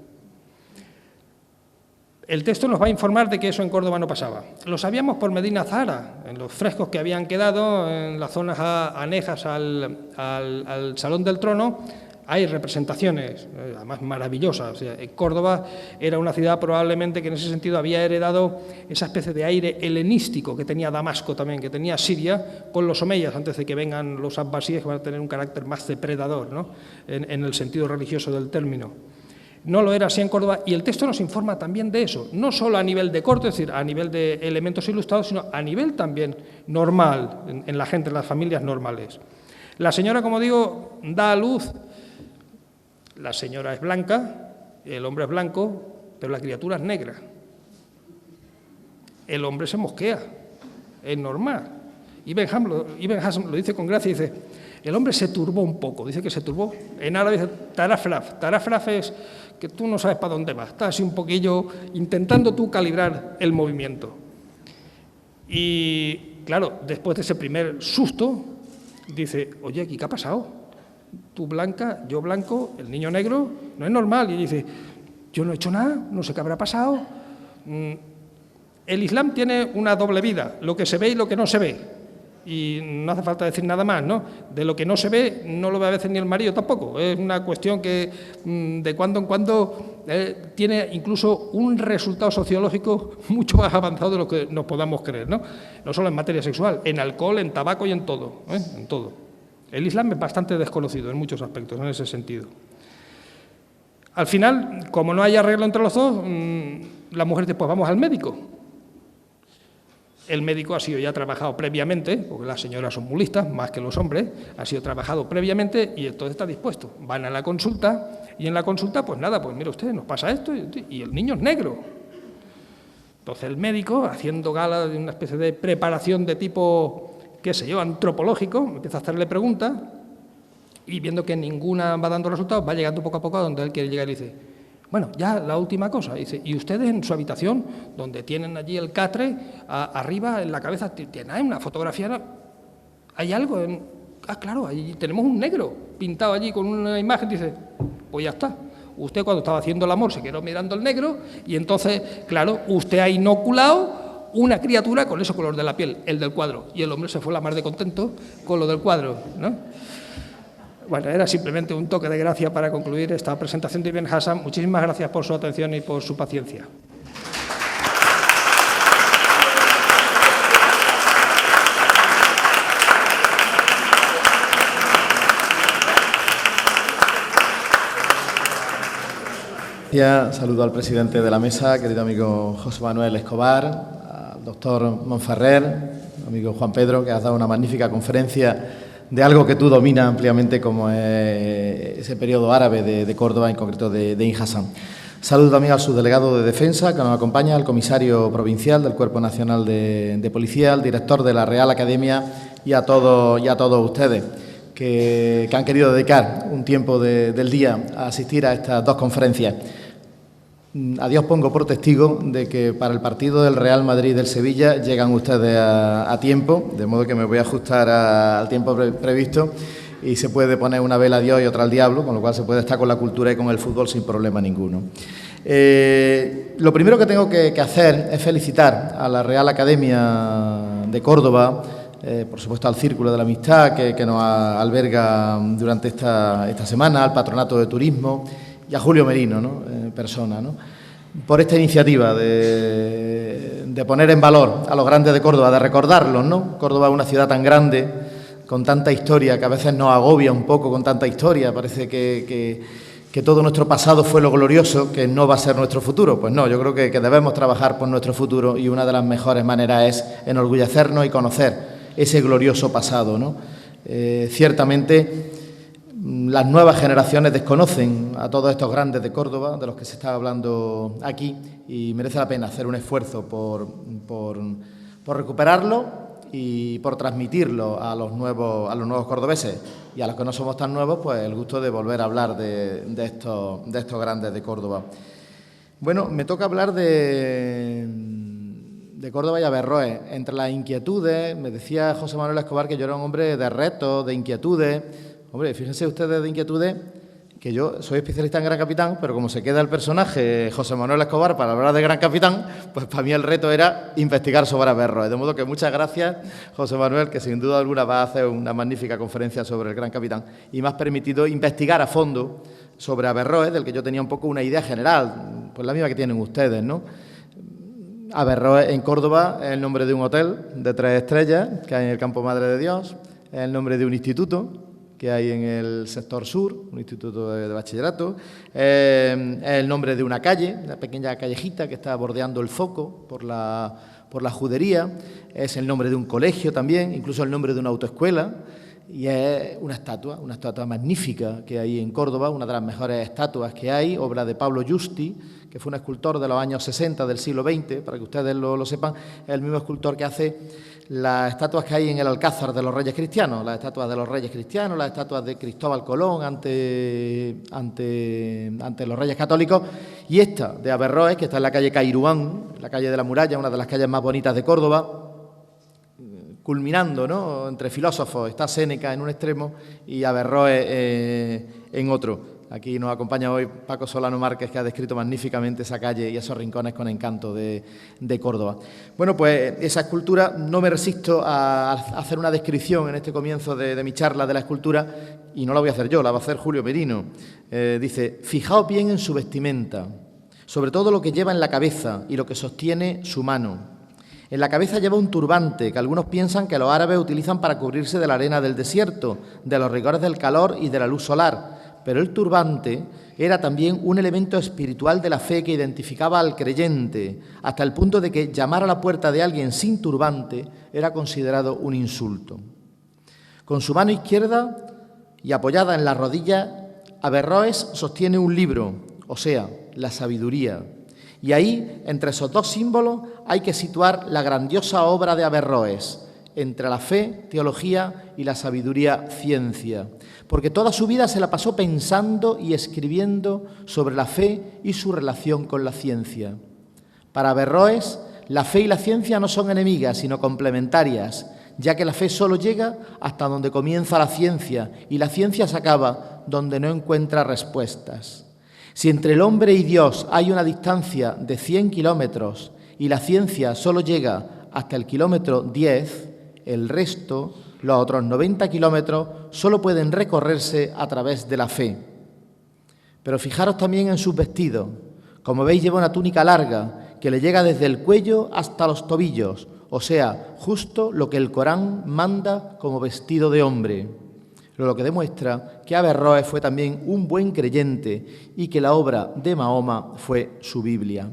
El texto nos va a informar de que eso en Córdoba no pasaba. Lo sabíamos por Medina Zahara, en los frescos que habían quedado en las zonas anejas al Salón del Trono. Hay representaciones, además maravillosas. O sea, Córdoba era una ciudad probablemente que en ese sentido había heredado esa especie de aire helenístico que tenía Damasco también, que tenía Siria, con los omeyas, antes de que vengan los abbasíes, que van a tener un carácter más depredador, ¿no?, en el sentido religioso del término. No lo era así en Córdoba, y el texto nos informa también de eso, no solo a nivel de corte, es decir, a nivel de elementos ilustrados, sino a nivel también normal, en la gente, en las familias normales. La señora, como digo, da a luz. La señora es blanca, el hombre es blanco, pero la criatura es negra. El hombre se mosquea, es normal. Ibn Hazm lo dice con gracia, dice, el hombre se turbó un poco, dice que se turbó. En árabe dice tarafraf. Tarafraf es que tú no sabes para dónde vas, estás así un poquillo intentando tú calibrar el movimiento. Y claro, después de ese primer susto, dice, oye, ¿aquí qué ha pasado? Tú blanca, yo blanco, el niño negro, no es normal. Y dice, yo no he hecho nada, no sé qué habrá pasado. El Islam tiene una doble vida, lo que se ve y lo que no se ve. Y no hace falta decir nada más, ¿no? De lo que no se ve, no lo ve a veces ni el marido tampoco. Es una cuestión que de cuando en cuando tiene incluso un resultado sociológico mucho más avanzado de lo que nos podamos creer, ¿no? No solo en materia sexual, en alcohol, en tabaco y en todo, en todo. El Islam es bastante desconocido en muchos aspectos, en ese sentido. Al final, como no hay arreglo entre los dos, la mujer dice, pues vamos al médico. El médico ha sido ya trabajado previamente, porque las señoras son muy listas, más que los hombres, ha sido trabajado previamente y entonces está dispuesto. Van a la consulta y en la consulta, pues nada, pues mire usted, nos pasa esto y el niño es negro. Entonces el médico, haciendo gala de una especie de preparación de tipo, qué sé yo, antropológico, empieza a hacerle preguntas y viendo que ninguna va dando resultados, va llegando poco a poco a donde él quiere llegar y dice, bueno, ya la última cosa, dice, y ustedes en su habitación, donde tienen allí el catre, arriba en la cabeza, ¿hay una fotografía? ¿No? ¿Hay algo? Claro, ahí tenemos un negro pintado allí con una imagen, dice, pues ya está. Usted cuando estaba haciendo el amor se quedó mirando el negro y entonces, claro, usted ha inoculado una criatura con ese color de la piel, el del cuadro, y el hombre se fue la mar de contento con lo del cuadro, ¿no? Bueno, era simplemente un toque de gracia para concluir esta presentación de Ibn Hazm. Muchísimas gracias por su atención y por su paciencia. Saludo al presidente de la mesa, querido amigo José Manuel Escobar, al doctor Monferrer, amigo Juan Pedro, que has dado una magnífica conferencia de algo que tú dominas ampliamente, como es ese periodo árabe de Córdoba, en concreto de Ibn Hazm. Saludo también al subdelegado de Defensa, que nos acompaña, al comisario provincial del Cuerpo Nacional de Policía, al director de la Real Academia y a todos ustedes que han querido dedicar un tiempo del día a asistir a estas dos conferencias. A Dios pongo por testigo de que para el partido del Real Madrid y del Sevilla llegan ustedes a tiempo, de modo que me voy a ajustar al tiempo previsto y se puede poner una vela a Dios y otra al diablo, con lo cual se puede estar con la cultura y con el fútbol sin problema ninguno. Lo primero que tengo que hacer es felicitar a la Real Academia de Córdoba, por supuesto al Círculo de la Amistad que nos alberga durante esta semana, al Patronato de Turismo y a Julio Merino, ¿no? Persona, ¿no? Por esta iniciativa de poner en valor a los grandes de Córdoba, de recordarlos, ¿no? Córdoba es una ciudad tan grande, con tanta historia, que a veces nos agobia un poco con tanta historia, parece que todo nuestro pasado fue lo glorioso, que no va a ser nuestro futuro. Pues no, yo creo que debemos trabajar por nuestro futuro y una de las mejores maneras es enorgullecernos y conocer ese glorioso pasado, ¿no? Ciertamente, las nuevas generaciones desconocen a todos estos grandes de Córdoba, de los que se está hablando aquí, y merece la pena hacer un esfuerzo por recuperarlo y por transmitirlo a los nuevos cordobeses, y a los que no somos tan nuevos, pues el gusto de volver a hablar de estos grandes de Córdoba. Bueno, me toca hablar de Córdoba y Averroes. Entre las inquietudes, me decía José Manuel Escobar que yo era un hombre de retos, de inquietudes. Hombre, fíjense ustedes de inquietudes, que yo soy especialista en Gran Capitán, pero como se queda el personaje José Manuel Escobar para hablar de Gran Capitán, pues para mí el reto era investigar sobre Averroes. De modo que muchas gracias, José Manuel, que sin duda alguna va a hacer una magnífica conferencia sobre el Gran Capitán y me has permitido investigar a fondo sobre Averroes, del que yo tenía un poco una idea general, pues la misma que tienen ustedes, ¿no? Averroes en Córdoba es el nombre de un hotel de 3 estrellas que hay en el Campo Madre de Dios, es el nombre de un instituto que hay en el sector sur, un instituto de bachillerato, es el nombre de una calle, una pequeña callejita que está bordeando el Foco por la Judería, es el nombre de un colegio también, incluso el nombre de una autoescuela, y es una estatua magnífica que hay en Córdoba, una de las mejores estatuas que hay, obra de Pablo Justi, que fue un escultor de los años 60 del siglo XX, para que ustedes lo sepan, es el mismo escultor que hace las estatuas que hay en el Alcázar de los Reyes Cristianos, las estatuas de los Reyes Cristianos, las estatuas de Cristóbal Colón ante los Reyes Católicos, y esta de Averroes, que está en la calle Cairuán, la calle de la Muralla, una de las calles más bonitas de Córdoba, culminando, ¿no?, entre filósofos, está Séneca en un extremo y Averroes en otro. Aquí nos acompaña hoy Paco Solano Márquez, que ha descrito magníficamente esa calle y esos rincones con encanto de Córdoba. Bueno, pues esa escultura, no me resisto a hacer una descripción en este comienzo de mi charla de la escultura, y no la voy a hacer yo, la va a hacer Julio Merino. Dice: fijaos bien en su vestimenta, sobre todo lo que lleva en la cabeza y lo que sostiene su mano. En la cabeza lleva un turbante que algunos piensan que los árabes utilizan para cubrirse de la arena del desierto, de los rigores del calor y de la luz solar. Pero el turbante era también un elemento espiritual de la fe que identificaba al creyente, hasta el punto de que llamar a la puerta de alguien sin turbante era considerado un insulto. Con su mano izquierda y apoyada en la rodilla, Averroes sostiene un libro, o sea, la sabiduría. Y ahí, entre esos dos símbolos, hay que situar la grandiosa obra de Averroes, entre la fe, teología, y la sabiduría, ciencia. Porque toda su vida se la pasó pensando y escribiendo sobre la fe y su relación con la ciencia. Para Averroes, la fe y la ciencia no son enemigas, sino complementarias, ya que la fe solo llega hasta donde comienza la ciencia, y la ciencia se acaba donde no encuentra respuestas. Si entre el hombre y Dios hay una distancia de 100 kilómetros y la ciencia solo llega hasta el kilómetro 10, el resto, los otros 90 kilómetros, solo pueden recorrerse a través de la fe. Pero fijaros también en sus vestidos. Como veis, lleva una túnica larga que le llega desde el cuello hasta los tobillos, o sea, justo lo que el Corán manda como vestido de hombre. Lo que demuestra que Averroes fue también un buen creyente y que la obra de Mahoma fue su Biblia.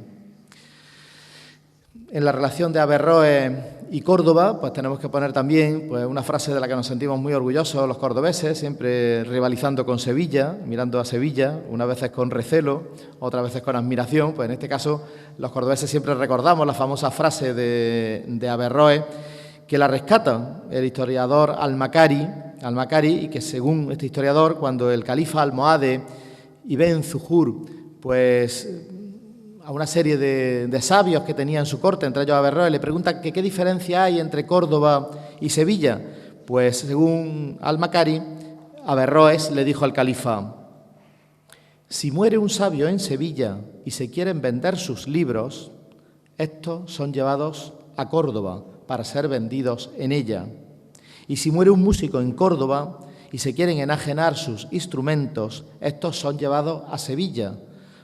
En la relación de Averroes y Córdoba, pues tenemos que poner también pues, una frase de la que nos sentimos muy orgullosos los cordobeses, siempre rivalizando con Sevilla, mirando a Sevilla, unas veces con recelo, otras veces con admiración. Pues en este caso, los cordobeses siempre recordamos la famosa frase de Averroes, que la rescata el historiador Al-Makari, y que según este historiador, cuando el califa almohade Ibn Zuhur, pues a una serie de sabios que tenía en su corte, entre ellos Averroes, le pregunta que qué diferencia hay entre Córdoba y Sevilla. Pues según Al-Makari, Averroes le dijo al califa: si muere un sabio en Sevilla y se quieren vender sus libros, estos son llevados a Córdoba para ser vendidos en ella. Y si muere un músico en Córdoba y se quieren enajenar sus instrumentos, estos son llevados a Sevilla,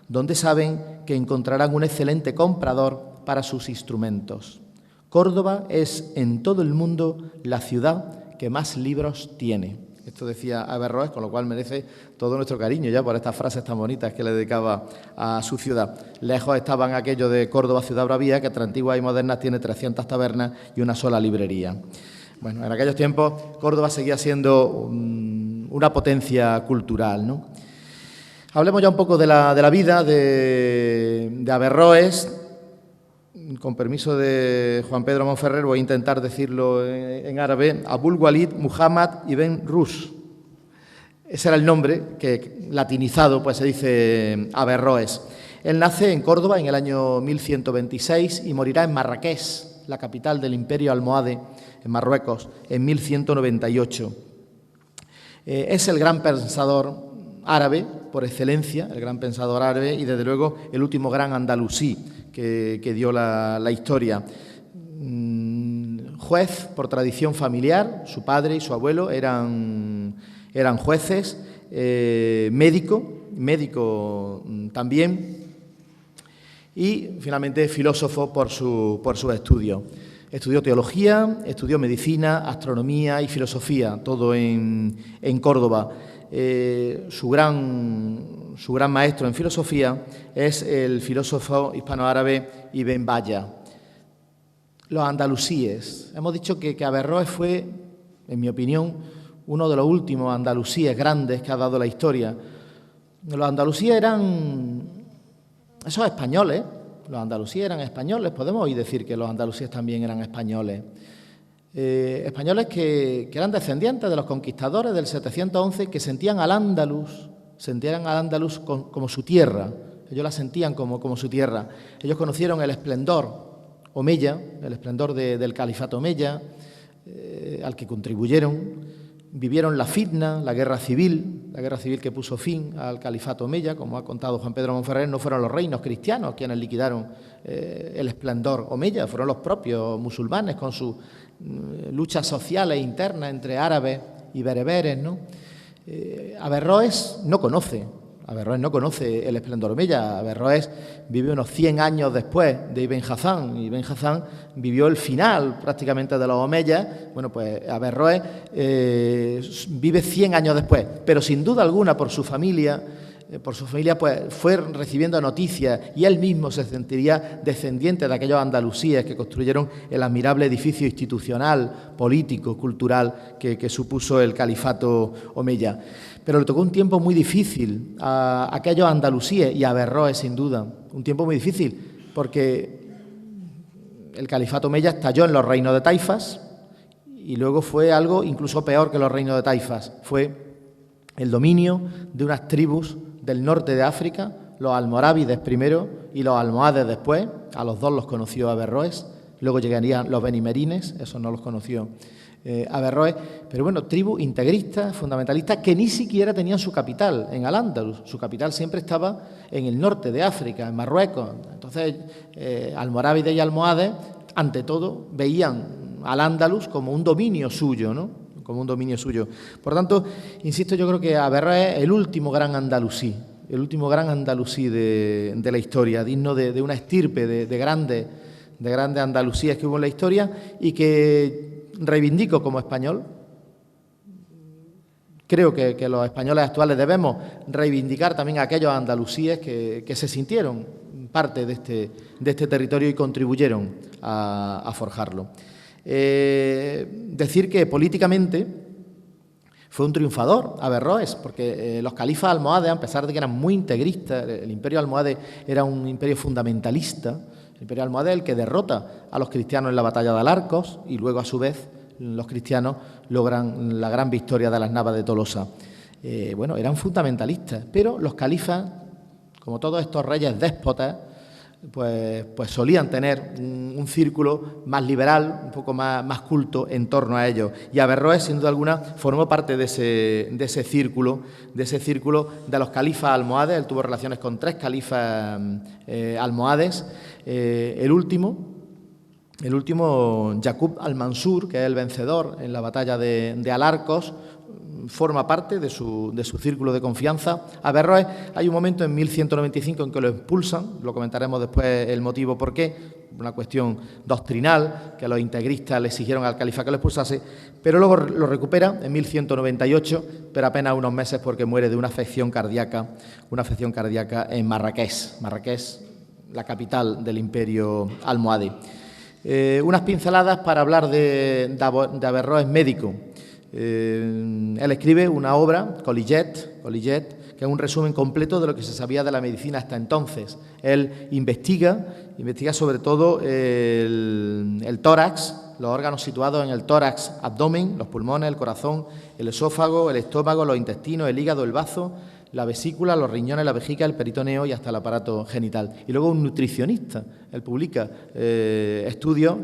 donde saben que encontrarán un excelente comprador para sus instrumentos. Córdoba es en todo el mundo la ciudad que más libros tiene. Esto decía Averroes, con lo cual merece todo nuestro cariño ya por estas frases tan bonitas que le dedicaba a su ciudad. Lejos estaban aquello de Córdoba, ciudad bravía, que entre antiguas y modernas tiene 300 tabernas y una sola librería. Bueno, en aquellos tiempos Córdoba seguía siendo una potencia cultural, ¿no? Hablemos ya un poco de la vida de Averroes. Con permiso de Juan Pedro Monferrer voy a intentar decirlo en árabe: Abul Walid Muhammad ibn Rus. Ese era el nombre que, latinizado, pues se dice Averroes. Él nace en Córdoba en el año 1126 y morirá en Marrakech, la capital del Imperio almohade, en Marruecos, en 1198. Es el gran pensador árabe por excelencia, el gran pensador árabe y desde luego el último gran andalusí que dio la historia. Juez por tradición familiar, su padre y su abuelo eran jueces, médico también, y finalmente filósofo por sus estudios. Estudió teología, estudió medicina, astronomía y filosofía, todo en Córdoba. Su gran maestro en filosofía es el filósofo hispanoárabe Ibn Baya. Los andalusíes. Hemos dicho que Averroes fue, en mi opinión, uno de los últimos andalusíes grandes que ha dado la historia. Los andalusíes eran esos españoles. Los andalusíes eran españoles. Podemos hoy decir que los andalusíes también eran españoles. Españoles que eran descendientes de los conquistadores del 711, que sentían al Andalus como su tierra. Ellos la sentían como su tierra. Ellos conocieron el esplendor omeya, el esplendor del califato omeya, al que contribuyeron, vivieron la fitna, la guerra civil que puso fin al califato omeya. Como ha contado Juan Pedro Monferrer, no fueron los reinos cristianos quienes liquidaron el esplendor omeya, fueron los propios musulmanes con sus luchas sociales internas entre árabes y bereberes, ¿no? Averroes no conoce el esplendor omeya. Averroes vive unos 100 años después de Ibn Hazán, y Ibn Hazán vivió el final prácticamente de los omeyas. Bueno, pues Averroes vive 100 años después, pero sin duda alguna por su familia pues fue recibiendo noticias, y él mismo se sentiría descendiente de aquellos andalusíes que construyeron el admirable edificio institucional, político, cultural que supuso el califato omeya. Pero le tocó un tiempo muy difícil a aquellos andalusíes y a Averroes, sin duda. Un tiempo muy difícil porque el califato omeya estalló en los reinos de Taifas, y luego fue algo incluso peor que los reinos de Taifas. Fue el dominio de unas tribus del norte de África, los almorávides primero y los almohades después. A los dos los conoció Averroes. Luego llegarían los benimerines, esos no los conoció Averroes. Pero bueno, tribus integristas, fundamentalistas, que ni siquiera tenían su capital en Al-Ándalus. Su capital siempre estaba en el norte de África, en Marruecos. Entonces, almorávides y almohades, ante todo, veían Al-Ándalus como un dominio suyo, ¿no? Como un dominio suyo. Por tanto, insisto, yo creo que Averroes es el último gran andalusí de la historia, digno de una estirpe de grandes andalusíes que hubo en la historia, y que reivindico como español. Creo que los españoles actuales debemos reivindicar también a aquellos andalusíes que se sintieron parte de este territorio y contribuyeron a forjarlo. Decir que políticamente fue un triunfador Averroes, porque los califas almohades, a pesar de que eran muy integristas, el imperio almohade era un imperio fundamentalista. El imperio almohade es el que derrota a los cristianos en la batalla de Alarcos, y luego, a su vez, los cristianos logran la gran victoria de las Navas de Tolosa. Bueno, eran fundamentalistas, pero los califas, como todos estos reyes déspotas, pues solían tener un círculo más liberal, un poco más culto en torno a ellos. Y Averroes, sin duda alguna, formó parte de ese círculo de los califas almohades. Él tuvo relaciones con 3 califas almohades. El último, Yaqub al-Mansur, que es el vencedor en la batalla de Alarcos, forma parte de su círculo de confianza. Averroes, hay un momento en 1195 en que lo expulsan, lo comentaremos después el motivo por qué, una cuestión doctrinal, que los integristas le exigieron al califa que lo expulsase, pero luego lo recupera en 1198, pero apenas unos meses, porque muere de una afección cardíaca en Marrakech, la capital del imperio almohade. Unas pinceladas para hablar de Averroes médico. Él escribe una obra, Colliget, que es un resumen completo de lo que se sabía de la medicina hasta entonces. Él investiga sobre todo el tórax, los órganos situados en el tórax, abdomen, los pulmones, el corazón, el esófago, el estómago, los intestinos, el hígado, el bazo, la vesícula, los riñones, la vejiga, el peritoneo y hasta el aparato genital. Y luego un nutricionista. Él publica estudios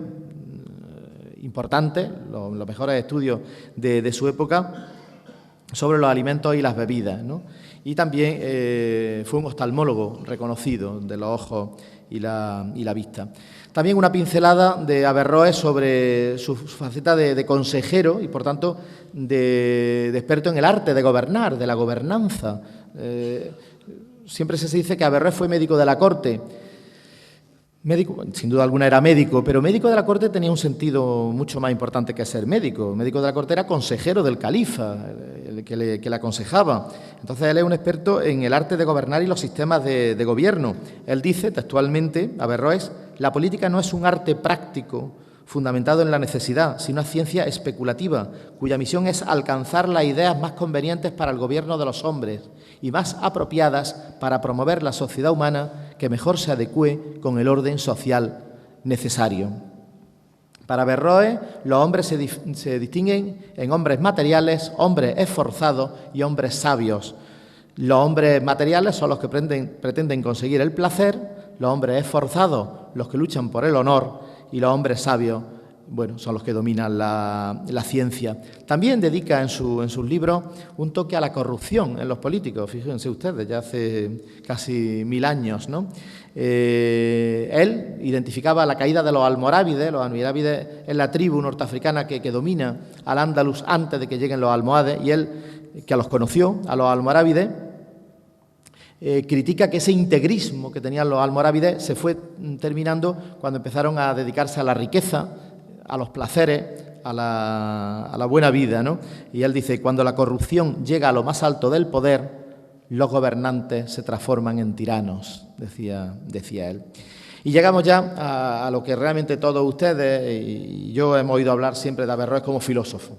importantes, los mejores estudios de su época sobre los alimentos y las bebidas, ¿no? Y también fue un oftalmólogo reconocido de los ojos y la vista. También una pincelada de Averroes sobre su faceta de consejero y, por tanto, de experto en el arte de gobernar, de la gobernanza. Siempre se dice que Averroes fue médico de la corte. Médico, sin duda alguna era médico, pero médico de la corte tenía un sentido mucho más importante que ser médico. Médico de la corte era consejero del califa, el que le aconsejaba. Entonces él es un experto en el arte de gobernar y los sistemas de gobierno. Él dice textualmente, Averroes, la política no es un arte práctico fundamentado en la necesidad, sino una ciencia especulativa, cuya misión es alcanzar las ideas más convenientes para el gobierno de los hombres y más apropiadas para promover la sociedad humana que mejor se adecue con el orden social necesario. Para Averroes, los hombres se distinguen en hombres materiales, hombres esforzados y hombres sabios. Los hombres materiales son los que pretenden conseguir el placer, los hombres esforzados los que luchan por el honor y los hombres sabios bueno, son los que dominan la ciencia. También dedica en sus libros un toque a la corrupción en los políticos, fíjense ustedes, ya hace casi 1000 años, ¿no? Él identificaba la caída de los almorávides es la tribu norteafricana que domina al Andalus antes de que lleguen los almohades, y él, que los conoció, a los almorávides, critica que ese integrismo que tenían los almorávides se fue terminando cuando empezaron a dedicarse a la riqueza, a los placeres, a la buena vida, ¿no? Y él dice, cuando la corrupción llega a lo más alto del poder, los gobernantes se transforman en tiranos, decía él. Y llegamos ya a lo que realmente todos ustedes y yo hemos oído hablar siempre de Averroes como filósofo.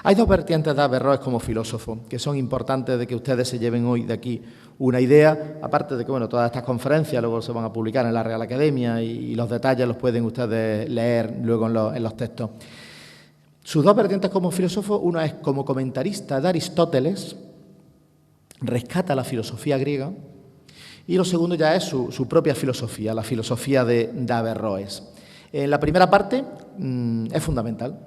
Hay dos vertientes de Averroes como filósofo que son importantes de que ustedes se lleven hoy de aquí una idea, aparte de que bueno, todas estas conferencias luego se van a publicar en la Real Academia y los detalles los pueden ustedes leer luego en los textos. Sus dos vertientes como filósofo, una es como comentarista de Aristóteles, rescata la filosofía griega, y lo segundo ya es su propia filosofía, la filosofía de Averroes. En la primera parte es fundamental.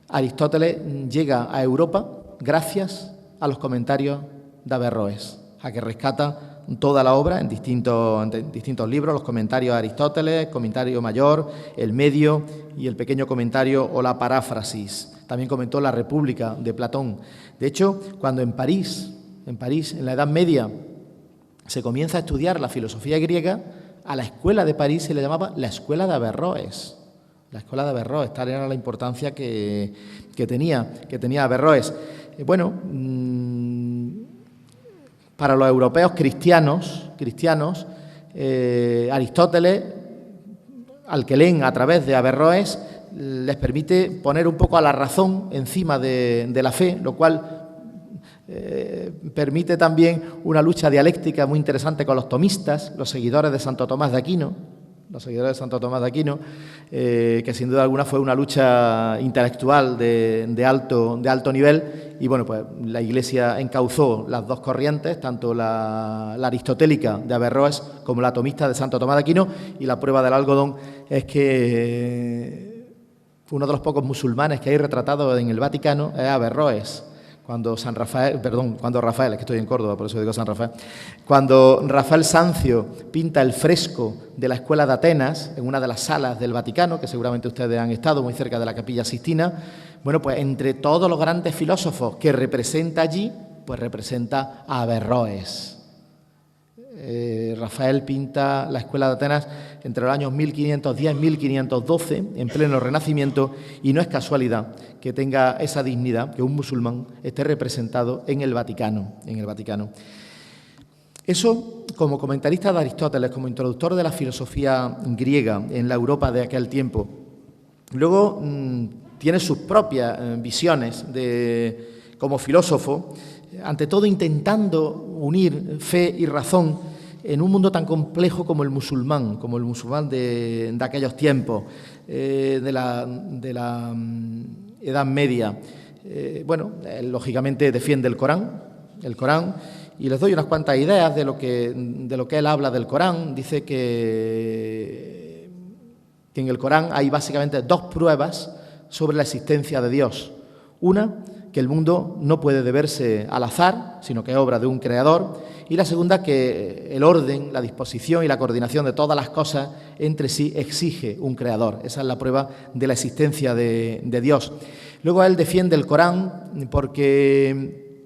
Aristóteles llega a Europa gracias a los comentarios de Averroes, a que rescata toda la obra en distintos libros, los comentarios de Aristóteles, comentario mayor, el medio y el pequeño comentario o la paráfrasis. También comentó la República de Platón. De hecho, cuando en París, en la Edad Media, se comienza a estudiar la filosofía griega, a la escuela de París se le llamaba la escuela de Averroes. La escuela de Averroes, tal era la importancia que tenía Averroes. Bueno, para los europeos cristianos, Aristóteles, al que leen a través de Averroes, les permite poner un poco a la razón encima de la fe, lo cual permite también una lucha dialéctica muy interesante con los tomistas, los seguidores de Santo Tomás de Aquino, que sin duda alguna fue una lucha intelectual de alto nivel, y bueno, pues la Iglesia encauzó las dos corrientes, tanto la aristotélica de Averroes como la tomista de Santo Tomás de Aquino, y la prueba del algodón es que uno de los pocos musulmanes que hay retratado en el Vaticano es Averroes. Cuando Rafael, es que estoy en Córdoba, por eso digo San Rafael, cuando Rafael Sanzio pinta el fresco de la Escuela de Atenas en una de las salas del Vaticano, que seguramente ustedes han estado muy cerca de la Capilla Sixtina, bueno, pues entre todos los grandes filósofos que representa allí, pues representa a Averroes. Rafael pinta la Escuela de Atenas entre los años 1510 y 1512, en pleno Renacimiento, y no es casualidad que tenga esa dignidad, que un musulmán esté representado en el Vaticano. Eso, como comentarista de Aristóteles, como introductor de la filosofía griega en la Europa de aquel tiempo. Luego tiene sus propias visiones como filósofo, ante todo intentando unir fe y razón en un mundo tan complejo como el musulmán de aquellos tiempos, de la Edad Media. Él, lógicamente defiende el Corán, y les doy unas cuantas ideas de lo que él habla del Corán. Dice que en el Corán hay básicamente dos pruebas sobre la existencia de Dios. Una, que el mundo no puede deberse al azar, sino que es obra de un creador, y la segunda, que el orden, la disposición y la coordinación de todas las cosas entre sí exige un creador. Esa es la prueba de la existencia de Dios. Luego él defiende el Corán porque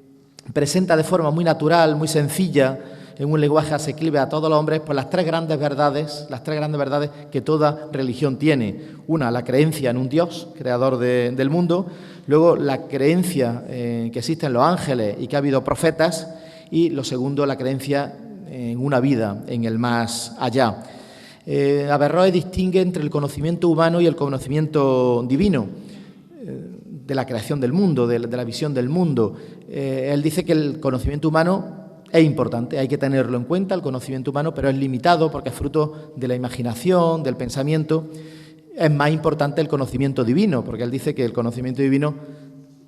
presenta de forma muy natural, muy sencilla, en un lenguaje asequible a todos los hombres, pues las tres grandes verdades que toda religión tiene. Una, la creencia en un Dios, creador del mundo. Luego, la creencia que existen los ángeles y que ha habido profetas. Y lo segundo, la creencia en una vida, en el más allá. Averroes distingue entre el conocimiento humano y el conocimiento divino, de la creación del mundo, de la visión del mundo. Él dice que el conocimiento humano es importante, hay que tenerlo en cuenta, el conocimiento humano, pero es limitado porque es fruto de la imaginación, del pensamiento. Es más importante el conocimiento divino, porque él dice que el conocimiento divino,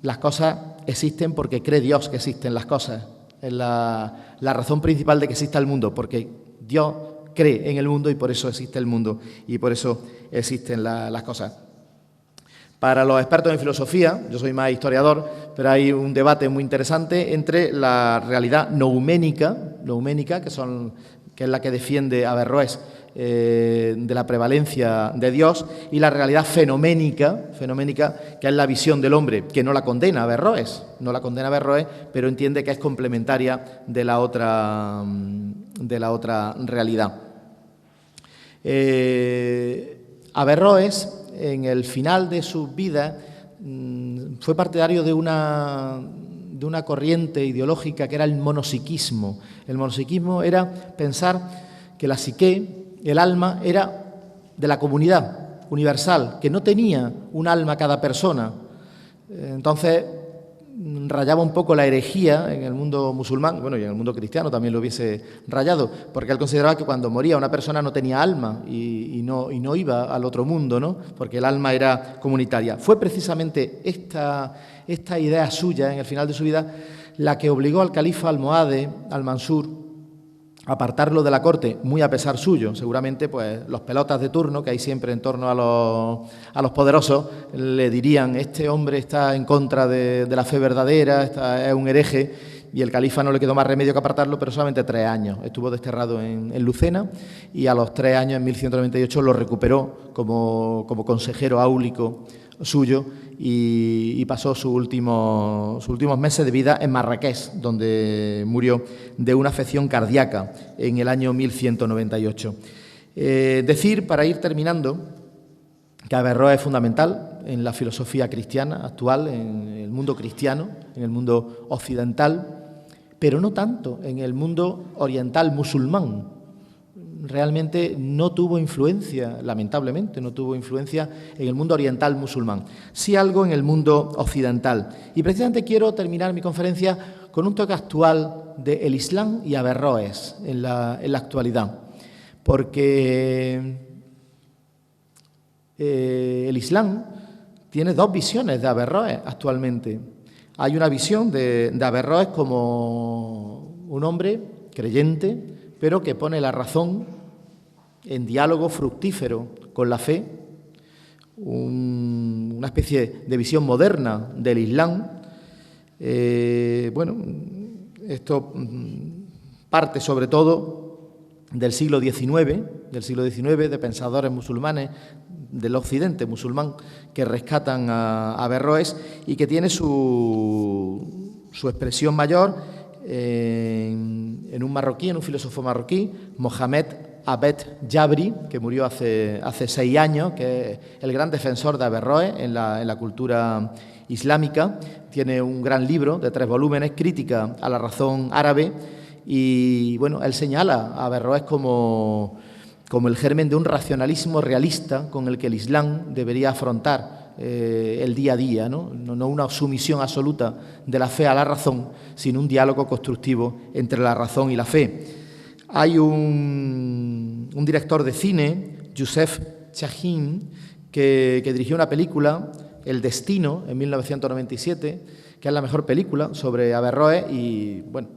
las cosas existen porque cree Dios que existen las cosas. Es la razón principal de que exista el mundo, porque Dios cree en el mundo y por eso existe el mundo y por eso existen las cosas. Para los expertos en filosofía, yo soy más historiador, pero hay un debate muy interesante entre la realidad nouménica, que es la que defiende Averroes, de la prevalencia de Dios, y la realidad fenoménica, que es la visión del hombre, que no la condena Averroes, pero entiende que es complementaria de la otra realidad. Averroes, en el final de su vida, fue partidario de una corriente ideológica que era el monopsiquismo. El monopsiquismo era pensar que la psique, el alma, era de la comunidad universal, que no tenía un alma cada persona. Entonces, rayaba un poco la herejía en el mundo musulmán, bueno, y en el mundo cristiano también lo hubiese rayado, porque él consideraba que cuando moría una persona no tenía alma y no iba al otro mundo, ¿no? Porque el alma era comunitaria. Fue precisamente esta idea suya en el final de su vida la que obligó al califa almohade, al-Mansur, a apartarlo de la corte, muy a pesar suyo. Seguramente pues los pelotas de turno que hay siempre en torno a los poderosos le dirían: este hombre está en contra de la fe verdadera, es un hereje, y el califa no le quedó más remedio que apartarlo, pero solamente 3 años. Estuvo desterrado en Lucena y a los 3 años, en 1198, lo recuperó como consejero áulico suyo y pasó sus últimos meses de vida en Marrakech, donde murió de una afección cardíaca en el año 1198. Decir, para ir terminando, que Averroes es fundamental en la filosofía cristiana actual, en el mundo cristiano, en el mundo occidental, pero no tanto en el mundo oriental musulmán. Realmente no tuvo influencia, lamentablemente, no tuvo influencia en el mundo oriental musulmán, sí algo en el mundo occidental. Y precisamente quiero terminar mi conferencia con un toque actual del Islam y Averroes en la actualidad, porque el Islam tiene 2 visiones de Averroes actualmente. Hay una visión de Averroes como un hombre creyente, pero que pone la razón en diálogo fructífero con la fe, una especie de visión moderna del Islam. Esto parte sobre todo del siglo XIX, de pensadores musulmanes del occidente musulmán que rescatan a Averroes y que tiene su expresión mayor en un marroquí, en un filósofo marroquí, Mohamed Abed Jabri, que murió hace 6 años, que es el gran defensor de Averroes en la cultura islámica. Tiene un gran libro de 3 volúmenes, Crítica a la razón árabe, y bueno, él señala a Averroes como el germen de un racionalismo realista con el que el Islam debería afrontar el día a día, ¿no? No una sumisión absoluta de la fe a la razón, sino un diálogo constructivo entre la razón y la fe. Hay un director de cine, Youssef Chahine, que dirigió una película, El destino, en 1997, que es la mejor película sobre Averroes y, bueno,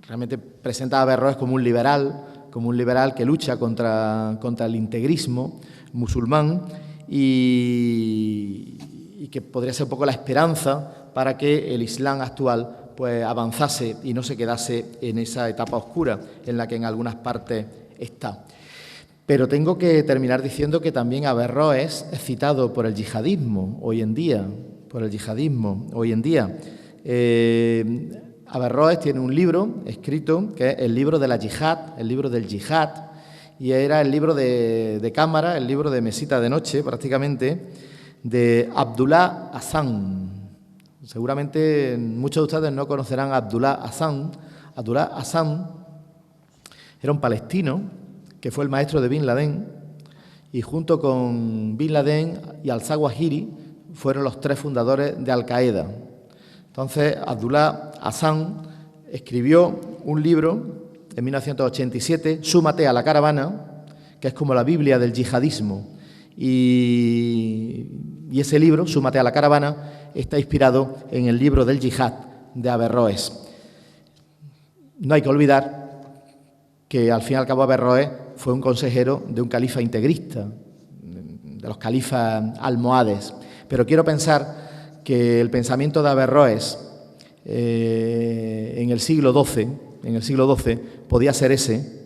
realmente presenta a Averroes como un liberal que lucha contra el integrismo musulmán y que podría ser un poco la esperanza para que el Islam actual pues avanzase y no se quedase en esa etapa oscura en la que en algunas partes está. Pero tengo que terminar diciendo que también Averroes es citado por el yihadismo hoy en día. Averroes tiene un libro escrito que es el libro de la yihad, el libro del yihad, y era el libro de cámara, el libro de mesita de noche prácticamente, de Abdullah Hassan. Seguramente muchos de ustedes no conocerán a Abdullah Hassan. Abdullah Hassan era un palestino que fue el maestro de Bin Laden y junto con Bin Laden y al-Zawahiri fueron los 3 fundadores de Al-Qaeda. Entonces, Abdullah Hassan escribió un libro en 1987, Súmate a la caravana, que es como la Biblia del yihadismo. Y ese libro, Súmate a la caravana, está inspirado en el libro del yihad de Averroes. No hay que olvidar que al fin y al cabo Averroes fue un consejero de un califa integrista, de los califas almohades. Pero quiero pensar que el pensamiento de Averroes en el siglo XII podía ser ese,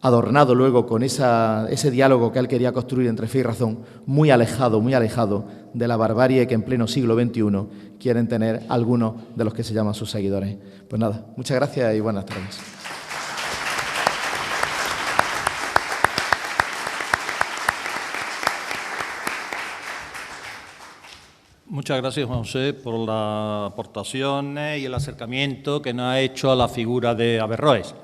adornado luego con ese diálogo que él quería construir entre fe y razón, muy alejado de la barbarie que en pleno siglo XXI quieren tener algunos de los que se llaman sus seguidores. Pues nada, muchas gracias y buenas tardes. Muchas gracias, Juan José, por las aportaciones y el acercamiento que nos ha hecho a la figura de Averroes.